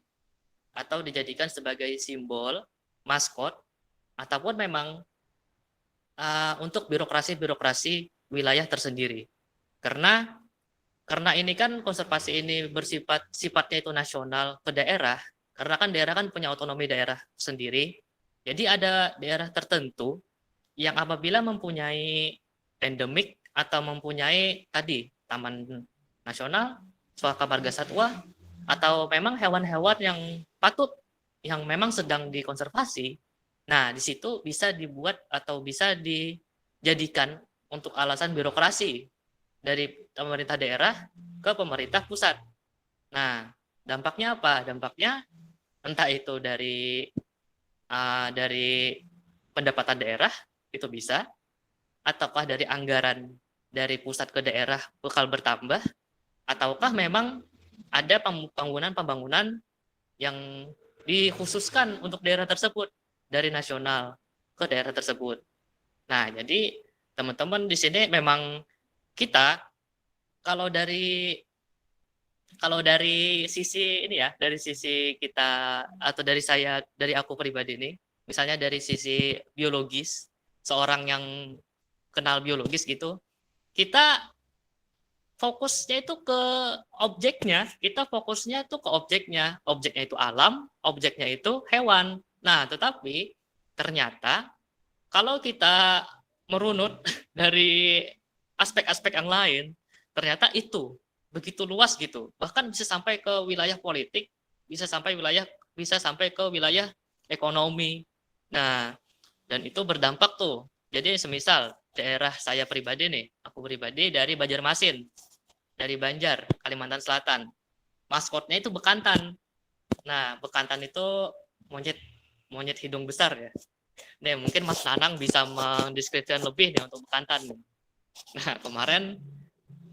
atau dijadikan sebagai simbol, maskot, ataupun memang untuk birokrasi wilayah tersendiri. Karena ini kan konservasi ini sifatnya itu nasional ke daerah, karena kan daerah kan punya otonomi daerah sendiri. Jadi ada daerah tertentu yang apabila mempunyai endemik atau mempunyai tadi taman nasional, suaka marga satwa, atau memang hewan-hewan yang patut, yang memang sedang dikonservasi. Nah, di situ bisa dibuat atau bisa dijadikan untuk alasan birokrasi dari pemerintah daerah ke pemerintah pusat. Nah, dampaknya apa? Dampaknya entah itu dari pendapatan daerah itu bisa, ataukah dari anggaran dari pusat ke daerah bakal bertambah, ataukah memang ada pembangunan yang dikhususkan untuk daerah tersebut dari nasional ke daerah tersebut. Nah, jadi teman-teman di sini memang kita kalau dari sisi ini ya, dari sisi kita atau dari aku pribadi ini, misalnya dari sisi biologis, seorang yang kenal biologis gitu, kita fokusnya itu ke objeknya, objeknya itu alam, objeknya itu hewan. Nah, tetapi ternyata kalau kita merunut dari aspek-aspek yang lain, ternyata itu begitu luas gitu, bahkan bisa sampai ke wilayah politik, bisa sampai ke wilayah ekonomi. Nah, dan itu berdampak tuh. Jadi semisal daerah saya pribadi nih, aku pribadi dari Banjarmasin, dari Banjar, Kalimantan Selatan. Maskotnya itu bekantan. Nah, bekantan itu monyet hidung besar ya. Nih, mungkin Mas Nanang bisa mendeskripsikan lebih nih untuk bekantan. Nah, kemarin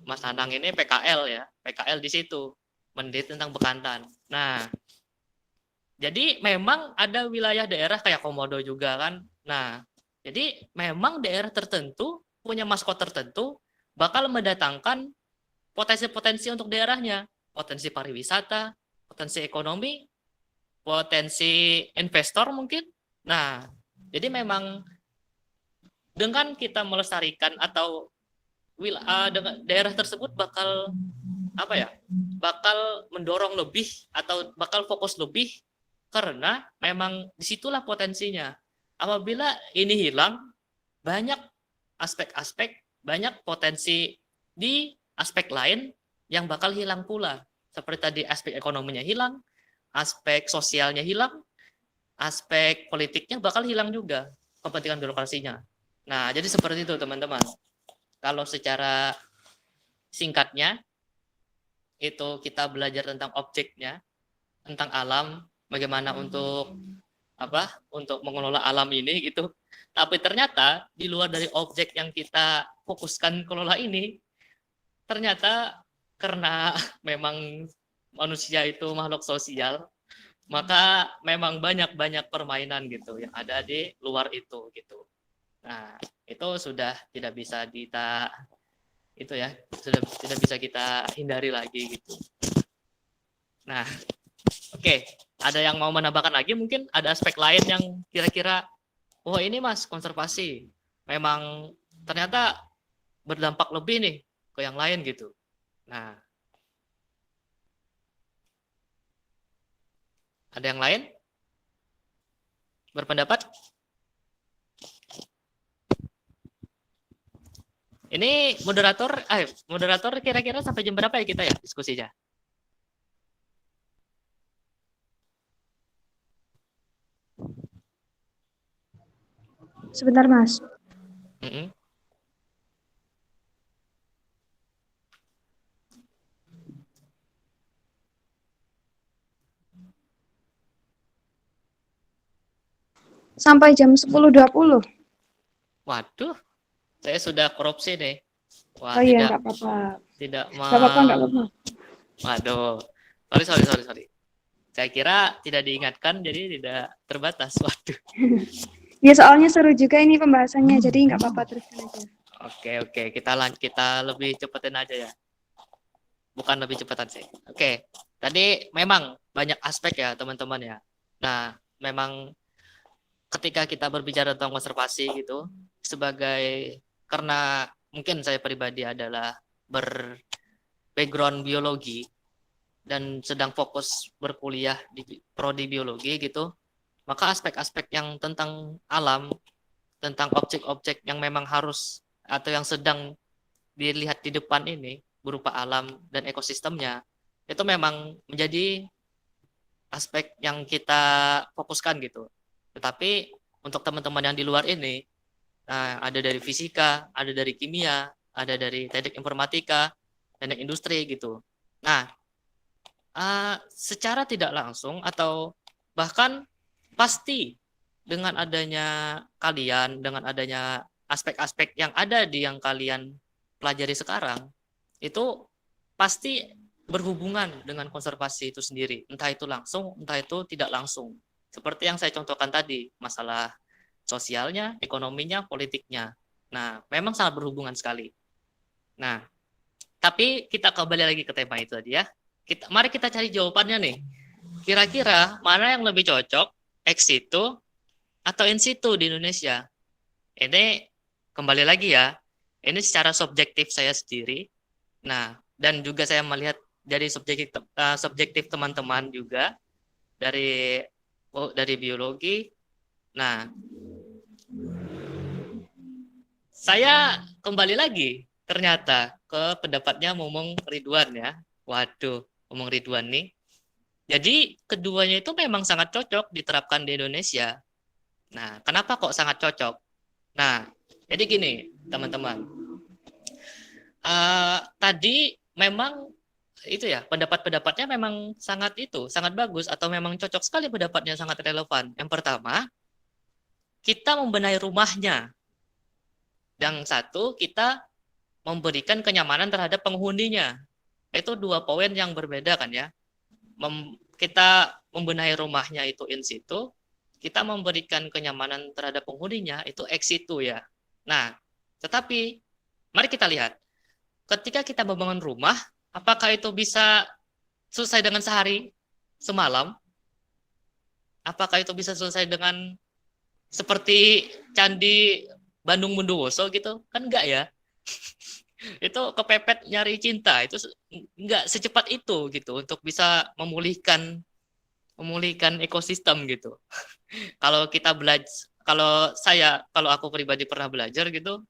Mas Nanang ini PKL ya, PKL di situ, meneliti tentang bekantan. Nah, jadi memang ada wilayah daerah kayak Komodo juga kan. Nah, jadi memang daerah tertentu punya maskot tertentu, bakal mendatangkan potensi-potensi untuk daerahnya, potensi pariwisata, potensi ekonomi, potensi investor mungkin. Nah, jadi memang dengan kita melestarikan atau dengan daerah tersebut bakal apa ya? Bakal mendorong lebih atau bakal fokus lebih karena memang disitulah potensinya. Apabila ini hilang, banyak aspek-aspek, banyak potensi di aspek lain yang bakal hilang pula. Seperti tadi aspek ekonominya hilang, aspek sosialnya hilang, aspek politiknya bakal hilang juga, kepentingan birokrasinya. Nah, jadi seperti itu teman-teman. Kalau secara singkatnya, itu kita belajar tentang objeknya, tentang alam, bagaimana untuk untuk mengelola alam ini gitu. Tapi ternyata di luar dari objek yang kita fokuskan kelola ini, ternyata karena memang manusia itu makhluk sosial, maka memang banyak permainan gitu yang ada di luar itu gitu. Nah, itu sudah tidak bisa sudah tidak bisa kita hindari lagi gitu. Nah, oke, ada yang mau menambahkan lagi mungkin ada aspek lain yang kira-kira oh ini Mas konservasi memang ternyata berdampak lebih nih ke yang lain gitu. Nah, ada yang lain berpendapat? Ini moderator kira-kira sampai jam berapa ya kita ya diskusinya? Sebentar, Mas. Sampai jam 10.20. Waduh, saya sudah korupsi nih. Wah, Oh iya, nggak apa-apa. Nggak apa-apa. Waduh, sorry. Saya kira tidak diingatkan, jadi tidak terbatas. Waduh. Ya soalnya seru juga ini pembahasannya, jadi nggak apa-apa teruskan aja. Oke, kita lebih cepetin aja ya. Bukan lebih cepetan sih. Oke, tadi memang banyak aspek ya teman-teman ya. Nah, memang ketika kita berbicara tentang konservasi gitu, karena mungkin saya pribadi adalah background biologi dan sedang fokus berkuliah di prodi biologi gitu, maka aspek-aspek yang tentang alam, tentang objek-objek yang memang harus atau yang sedang dilihat di depan ini berupa alam dan ekosistemnya, itu memang menjadi aspek yang kita fokuskan gitu. Tetapi untuk teman-teman yang di luar ini, ada dari fisika, ada dari kimia, ada dari teknik informatika, teknik industri gitu. Nah, secara tidak langsung atau bahkan pasti dengan adanya kalian, dengan adanya aspek-aspek yang ada di yang kalian pelajari sekarang, itu pasti berhubungan dengan konservasi itu sendiri. Entah itu langsung, entah itu tidak langsung. Seperti yang saya contohkan tadi, masalah sosialnya, ekonominya, politiknya. Nah, memang sangat berhubungan sekali. Nah, tapi kita kembali lagi ke tema itu tadi ya. Mari kita cari jawabannya nih. Kira-kira mana yang lebih cocok, ex situ atau in situ di Indonesia? Ini kembali lagi ya, ini secara subjektif saya sendiri. Nah, dan juga saya melihat dari subjektif teman-teman juga dari biologi. Nah, saya kembali lagi ternyata ke pendapatnya Momong Ridwan ya. Waduh, Momong Ridwan nih. Jadi keduanya itu memang sangat cocok diterapkan di Indonesia. Nah, kenapa kok sangat cocok? Nah, jadi gini teman-teman. Tadi memang itu ya, pendapat-pendapatnya memang sangat bagus atau memang cocok sekali, pendapatnya sangat relevan. Yang pertama, kita membenahi rumahnya. Yang satu, kita memberikan kenyamanan terhadap penghuninya. Itu dua poin yang berbeda kan ya. Kita membenahi rumahnya itu in situ, kita memberikan kenyamanan terhadap penghuninya itu ex situ ya. Nah, tetapi mari kita lihat ketika kita membangun rumah, apakah itu bisa selesai dengan sehari, semalam? Apakah itu bisa selesai dengan seperti Candi Bandung Bondowoso gitu? Kan enggak ya. Itu kepepet nyari cinta, itu enggak secepat itu gitu untuk bisa memulihkan ekosistem gitu. Kalau kita belajar, kalau aku pribadi pernah belajar gitu,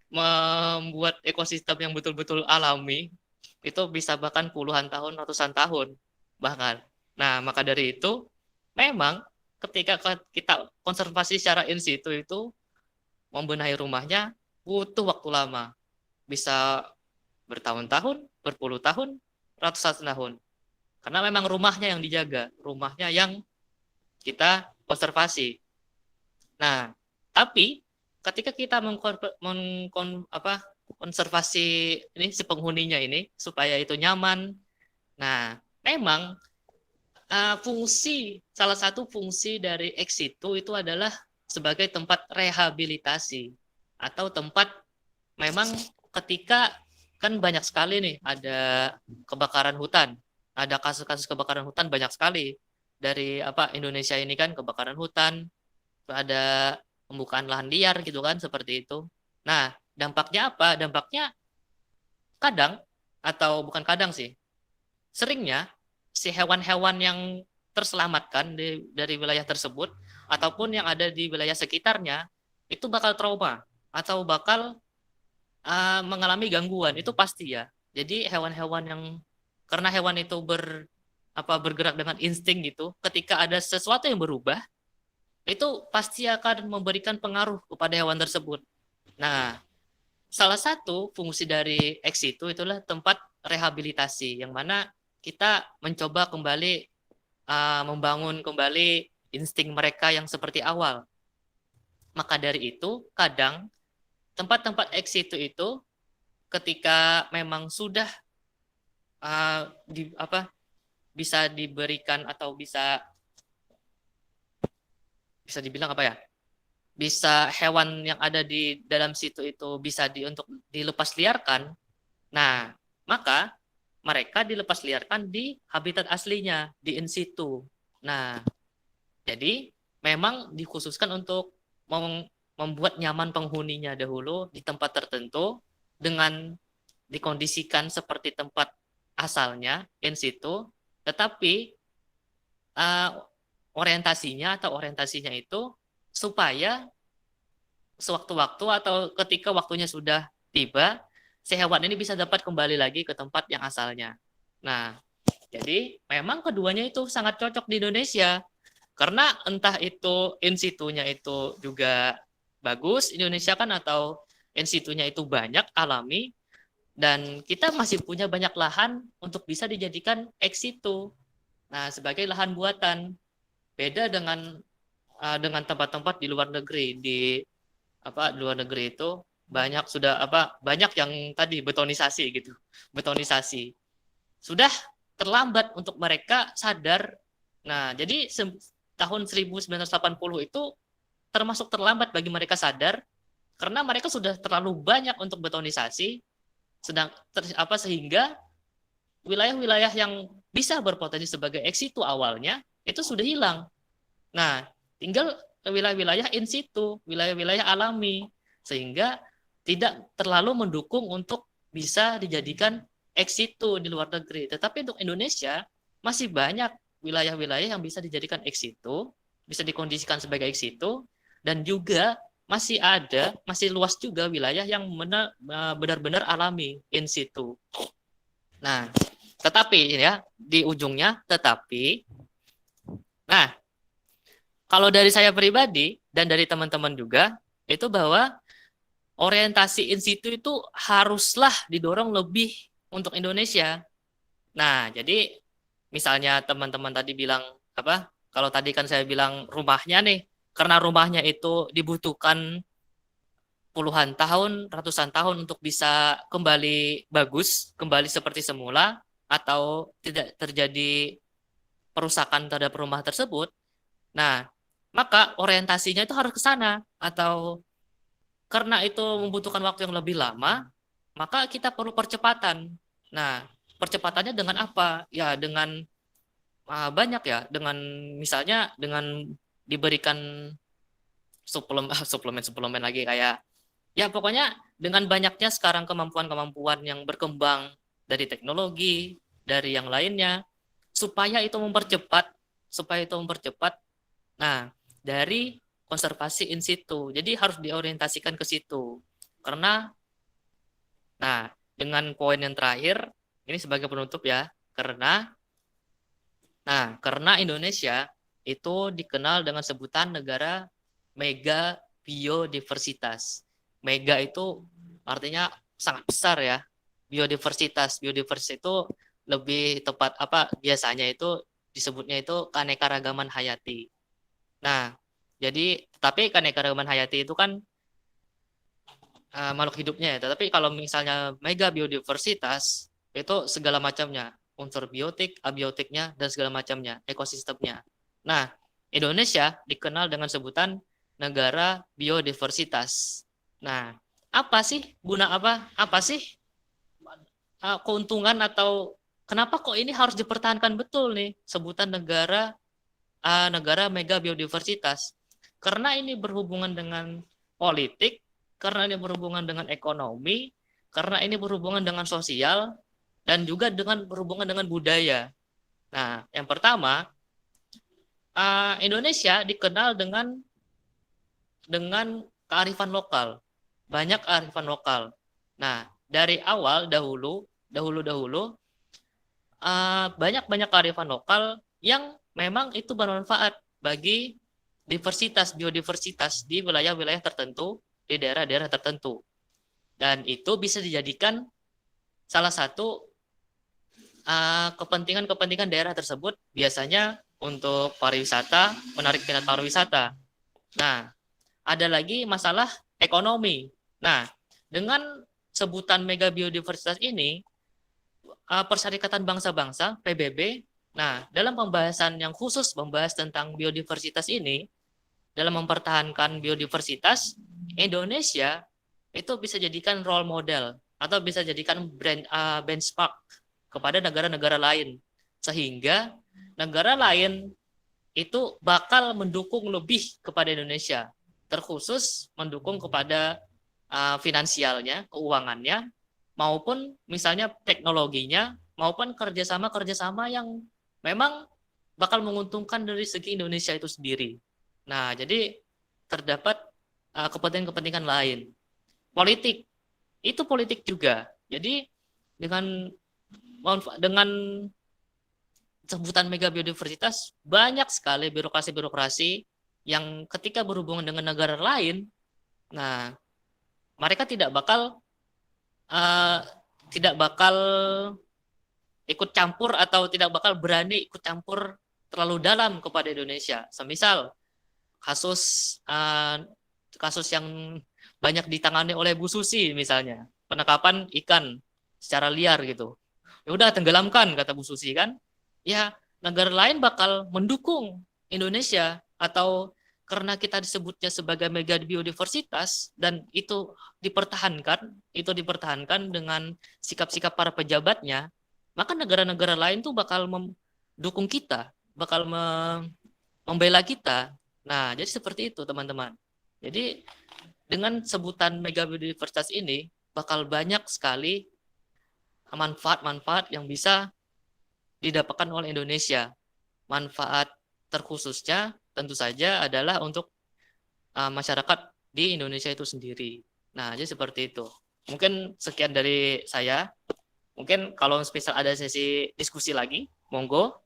membuat ekosistem yang betul-betul alami itu bisa bahkan puluhan tahun, ratusan tahun bahkan. Nah, maka dari itu memang ketika kita konservasi secara in situ itu membenahi rumahnya butuh waktu lama. Bisa bertahun-tahun, berpuluh tahun, ratusan tahun. Karena memang rumahnya yang dijaga, rumahnya yang kita konservasi. Nah, tapi ketika kita konservasi ini si penghuninya ini supaya itu nyaman. Nah, memang salah satu fungsi dari eksitu itu adalah sebagai tempat rehabilitasi atau tempat memang ketika kan banyak sekali nih ada kebakaran hutan. Ada kasus-kasus kebakaran hutan banyak sekali dari Indonesia ini kan kebakaran hutan, ada pembukaan lahan liar gitu kan seperti itu. Nah, dampaknya apa? Dampaknya kadang atau bukan kadang sih. Seringnya si hewan-hewan yang terselamatkan dari wilayah tersebut ataupun yang ada di wilayah sekitarnya itu bakal trauma atau bakal mengalami gangguan, itu pasti ya. Jadi hewan-hewan yang karena hewan itu bergerak dengan insting gitu, ketika ada sesuatu yang berubah, itu pasti akan memberikan pengaruh kepada hewan tersebut. Nah, salah satu fungsi dari eksitu itulah tempat rehabilitasi, yang mana kita mencoba kembali membangun kembali insting mereka yang seperti awal. Maka dari itu, kadang tempat-tempat eksitu itu ketika memang sudah bisa diberikan atau bisa dibilang bisa hewan yang ada di dalam situ itu bisa untuk dilepas liarkan. Nah, maka mereka dilepas liarkan di habitat aslinya, di in situ. Nah, jadi memang dikhususkan untuk membuat nyaman penghuninya dahulu di tempat tertentu dengan dikondisikan seperti tempat asalnya in situ, tetapi orientasinya itu supaya sewaktu-waktu atau ketika waktunya sudah tiba, si hewan ini bisa dapat kembali lagi ke tempat yang asalnya. Nah, jadi memang keduanya itu sangat cocok di Indonesia. Karena entah itu in situ-nya itu juga bagus, Indonesia kan, atau in situ-nya itu banyak, alami, dan kita masih punya banyak lahan untuk bisa dijadikan ex situ. Nah, sebagai lahan buatan. Beda dengan tempat-tempat di luar negeri. Di luar negeri itu banyak yang tadi betonisasi gitu. Betonisasi. Sudah terlambat untuk mereka sadar. Nah, jadi tahun 1980 itu termasuk terlambat bagi mereka sadar karena mereka sudah terlalu banyak untuk betonisasi sehingga wilayah-wilayah yang bisa berpotensi sebagai ex situ awalnya itu sudah hilang. Nah, tinggal wilayah-wilayah in situ, wilayah-wilayah alami, sehingga tidak terlalu mendukung untuk bisa dijadikan ex situ di luar negeri. Tetapi untuk Indonesia masih banyak wilayah-wilayah yang bisa dijadikan ex situ, bisa dikondisikan sebagai ex situ, dan juga masih luas juga wilayah yang benar-benar alami in situ. Nah, tetapi ya di ujungnya nah, kalau dari saya pribadi dan dari teman-teman juga itu bahwa orientasi in situ itu haruslah didorong lebih untuk Indonesia. Nah, jadi misalnya teman-teman tadi bilang kalau tadi kan saya bilang rumahnya nih, karena rumahnya itu dibutuhkan puluhan tahun, ratusan tahun untuk bisa kembali bagus, kembali seperti semula, atau tidak terjadi perusakan terhadap rumah tersebut. Nah, maka orientasinya itu harus ke sana. Atau karena itu membutuhkan waktu yang lebih lama, maka kita perlu percepatan. Nah, percepatannya dengan apa? Ya dengan banyak ya, dengan misalnya dengan diberikan suplemen lagi kayak ya pokoknya dengan banyaknya sekarang kemampuan-kemampuan yang berkembang dari teknologi, dari yang lainnya, supaya itu mempercepat. Nah, dari konservasi in situ. Jadi harus diorientasikan ke situ. Karena, nah, dengan poin yang terakhir, ini sebagai penutup ya, karena Indonesia itu dikenal dengan sebutan negara mega biodiversitas. Mega itu artinya sangat besar ya. Biodiversitas itu lebih tepat biasanya itu disebutnya itu keanekaragaman hayati. Nah, jadi tapi keanekaragaman hayati itu kan makhluk hidupnya ya. Tetapi kalau misalnya mega biodiversitas itu segala macamnya, unsur biotik, abiotiknya dan segala macamnya, ekosistemnya. Nah, Indonesia dikenal dengan sebutan negara biodiversitas. Nah, apa sih guna apa? Apa sih keuntungan atau kenapa kok ini harus dipertahankan betul nih sebutan negara mega biodiversitas? Karena ini berhubungan dengan politik, karena ini berhubungan dengan ekonomi, karena ini berhubungan dengan sosial, dan juga berhubungan dengan budaya. Nah, yang pertama, Indonesia dikenal dengan kearifan lokal, banyak kearifan lokal. Nah, dari awal dahulu banyak kearifan lokal yang memang itu bermanfaat bagi biodiversitas di wilayah-wilayah tertentu, di daerah-daerah tertentu. Dan itu bisa dijadikan salah satu kepentingan daerah tersebut, biasanya untuk pariwisata, menarik minat pariwisata. Nah, ada lagi masalah ekonomi. Nah, dengan sebutan mega biodiversitas ini, Perserikatan Bangsa-Bangsa (PBB), nah dalam pembahasan yang khusus membahas tentang biodiversitas ini, dalam mempertahankan biodiversitas, Indonesia itu bisa jadikan role model atau bisa jadikan benchmark kepada negara-negara lain, sehingga negara lain itu bakal mendukung lebih kepada Indonesia, terkhusus mendukung kepada finansialnya, keuangannya, maupun misalnya teknologinya, maupun kerjasama yang memang bakal menguntungkan dari segi Indonesia itu sendiri. Nah, jadi terdapat kepentingan-kepentingan lain. Politik, itu politik juga. Jadi dengan sebutan mega biodiversitas, banyak sekali birokrasi-birokrasi yang ketika berhubungan dengan negara lain, nah mereka tidak bakal ikut campur atau tidak bakal berani ikut campur terlalu dalam kepada Indonesia. Semisal kasus yang banyak ditangani oleh Bu Susi misalnya, penangkapan ikan secara liar gitu. Ya udah tenggelamkan kata Bu Susi kan. Ya, negara lain bakal mendukung Indonesia atau karena kita disebutnya sebagai mega biodiversitas dan itu dipertahankan dengan sikap-sikap para pejabatnya, maka negara-negara lain tuh bakal mendukung kita, bakal membela kita. Nah, jadi seperti itu teman-teman. Jadi dengan sebutan mega biodiversitas ini bakal banyak sekali manfaat-manfaat yang bisa didapatkan oleh Indonesia. Manfaat terkhususnya tentu saja adalah untuk masyarakat di Indonesia itu sendiri. Nah, jadi seperti itu. Mungkin sekian dari saya. Mungkin kalau spesial ada sesi diskusi lagi, monggo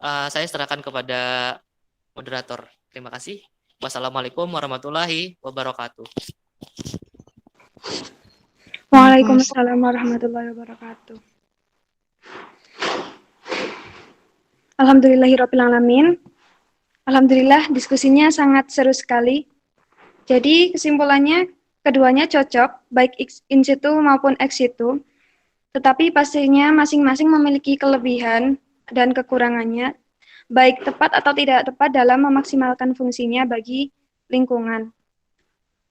saya serahkan kepada moderator. Terima kasih. Wassalamualaikum warahmatullahi wabarakatuh. Waalaikumsalam warahmatullahi wabarakatuh. Alhamdulillahirrabbilalamin. Alhamdulillah diskusinya sangat seru sekali. Jadi kesimpulannya keduanya cocok, baik in situ maupun ex situ. Tetapi pastinya masing-masing memiliki kelebihan dan kekurangannya, baik tepat atau tidak tepat dalam memaksimalkan fungsinya bagi lingkungan.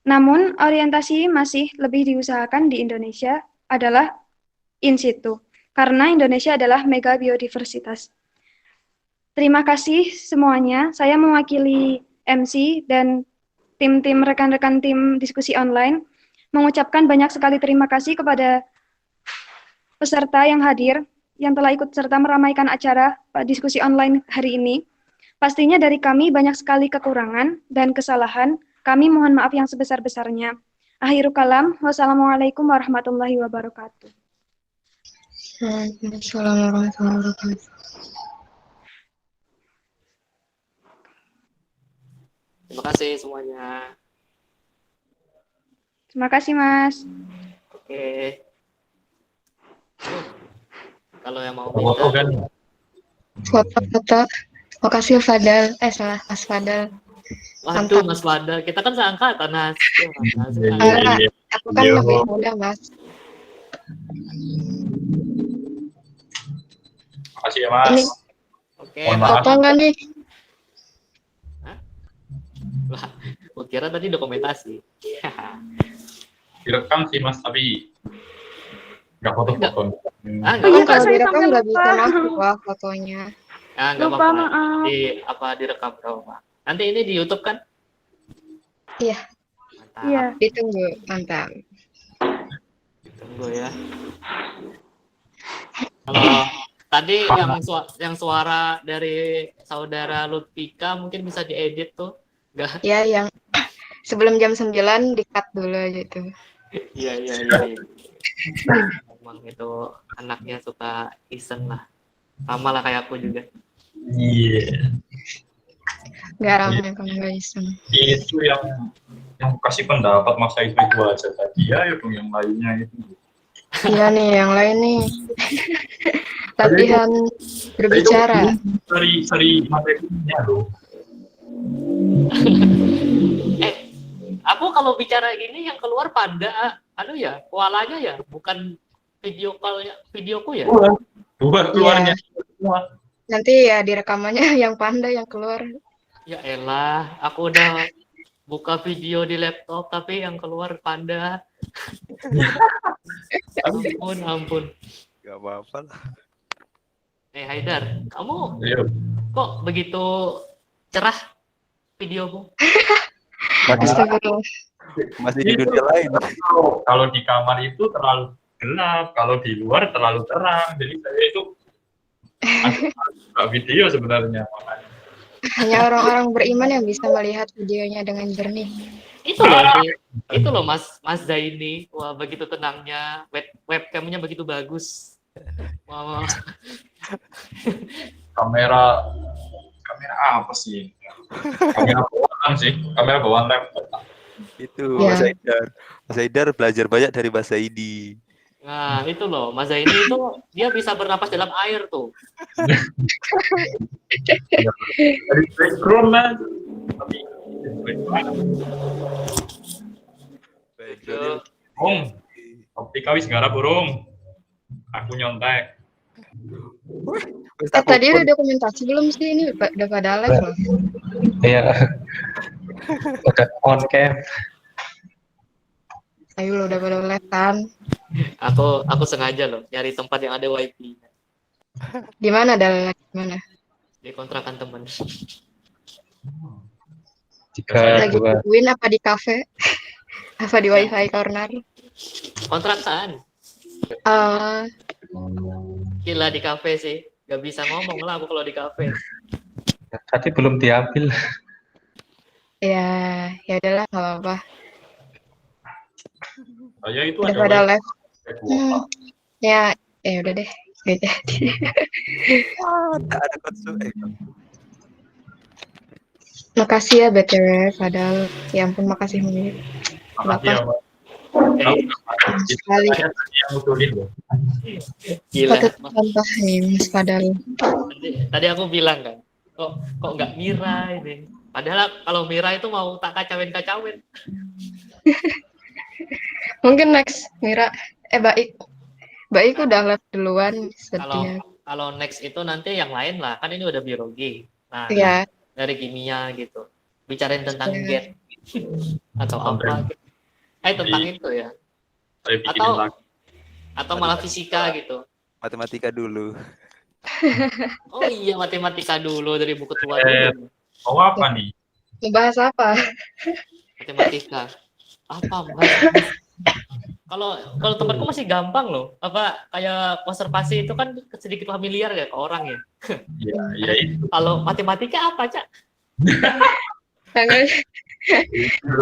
Namun, orientasi masih lebih diusahakan di Indonesia adalah in situ, karena Indonesia adalah mega biodiversitas. Terima kasih semuanya. Saya mewakili MC dan tim-tim rekan-rekan tim diskusi online mengucapkan banyak sekali terima kasih kepada peserta yang hadir, yang telah ikut serta meramaikan acara diskusi online hari ini. Pastinya dari kami banyak sekali kekurangan dan kesalahan. Kami mohon maaf yang sebesar-besarnya. Akhirul kalam, wassalamualaikum warahmatullahi wabarakatuh. Waalaikumsalam warahmatullahi wabarakatuh. Terima kasih semuanya. Terima kasih, Mas. Oke. Kalau yang mau Foto minta, kan? Foto-foto. Makasih Fadal. Salah Mas Fadal. waduh Mantap. Mas Wanda, kita kan seangkatan Mas. Ya, Mas. Enggak, aku kan Yo. lebih muda, Mas. Makasih ya Mas. Ini Oke, Mohon maaf. foto enggak nih? lah, gua kira tadi dokumentasi. Direkam sih Mas, tapi nggak foto-foto. Ah, nggak Iya, apa-apa. kalau saya direkam sampai nggak bisa lupa. masuk wah fotonya. Ah, nggak Lupa, apa-apa. maaf. Direkam nggak apa-apa. Nanti ini di YouTube kan? Iya. Mantap. Iya. Ditunggu, mantap. Tunggu ya. Kalau tadi yang suara dari saudara Lutfika mungkin bisa diedit tuh. Enggak? Ya, yang sebelum jam 9 di-cut dulu gitu. Iya. Emang itu anaknya suka iseng lah. Sama lah kayak aku juga. Iya. Nggak ramai kalau nggak iseng. Itu yang kasih pendapat masa itu aja tadi. Ya dong yang lainnya itu. Iya nih, yang lain nih. Latihan berbicara. Seri materinya loh. Aku kalau bicara gini yang keluar panda, ya, koalanya ya, bukan video call-nya, videoku ya. Buat keluarnya semua. Nanti ya di rekamannya yang panda yang keluar. Ya elah, aku udah buka video di laptop tapi yang keluar panda. Ampun. Gak apa-apa lah. Haidar, kamu Ayo. kok begitu cerah videomu? Astagfirullah. Masih di dunia lain. Kalau di kamar itu terlalu gelap, kalau di luar terlalu terang. Jadi saya itu nggak video sebenarnya. Makanya. Hanya orang-orang beriman yang bisa melihat videonya dengan jernih. Itu loh Mas Zaini, wah begitu tenangnya, webcamnya begitu bagus. Wow. Kamera apa sih? Kamera bawaan sih, kamera bawaan laptop. Itu Ya. Mas Haidar. Mas Haidar belajar banyak dari Mas Zaidi. Nah itu loh, Mas Zaini itu dia bisa bernapas dalam air tuh. Dari background lah. Tapi Bung, optika wis garap burung. Aku nyontek. Tadi udah dokumentasi belum sih? Ini udah pada live loh. Iya. Udah on cam. Ayo lo udah pada live kan? Aku sengaja loh nyari tempat yang ada wifi Di mana ada live? Mana? di kontrakan temen. Jika Lagi dua nungguin apa di kafe? Apa di wifi corner? Kontrakan. Gila di kafe sih, gak bisa ngomong lah aku kalau di kafe. tadi belum diambil. Ya udahlah nggak apa-apa. Saya itu Udah ada pada wifi. live. Ya udah deh. Nggak jadi. Ada konsul. Makasih ya BTW, padahal ya ampun makasih banget. Makasih ya, Pak. Sekali. Saya tadi yang ngusulin loh. Gila. Patut contoh nih Mas Padahal. Tadi aku bilang kan, kok nggak Mira ini. Padahal kalau Mira itu mau tak kacawin. Mungkin next Mira, Baik udah live duluan setia. Kalau next itu nanti yang lain lah, kan ini udah biologi. Nah, Iya. dari kimia gitu. Bicarain tentang Iya. gen atau apa gitu. Tentang itu ya. Saya bikinin Atau lagi. Atau malah fisika gitu. Matematika dulu. Oh iya, matematika dulu dari buku tua dulu. Mau apa nih? Bahas apa? Matematika. Apa, Mas? Kalau tempatku masih gampang loh. Apa kayak konservasi itu kan sedikit familiar ya ke orang ya. Ya itu. Kalau matematika apa, Cak?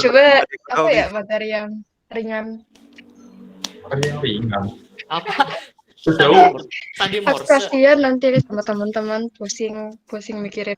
Coba apa ya materi yang ringan? Ringan. Apa? Jauh. Sandi Morse. Kasihan nanti sama teman-teman pusing mikirin.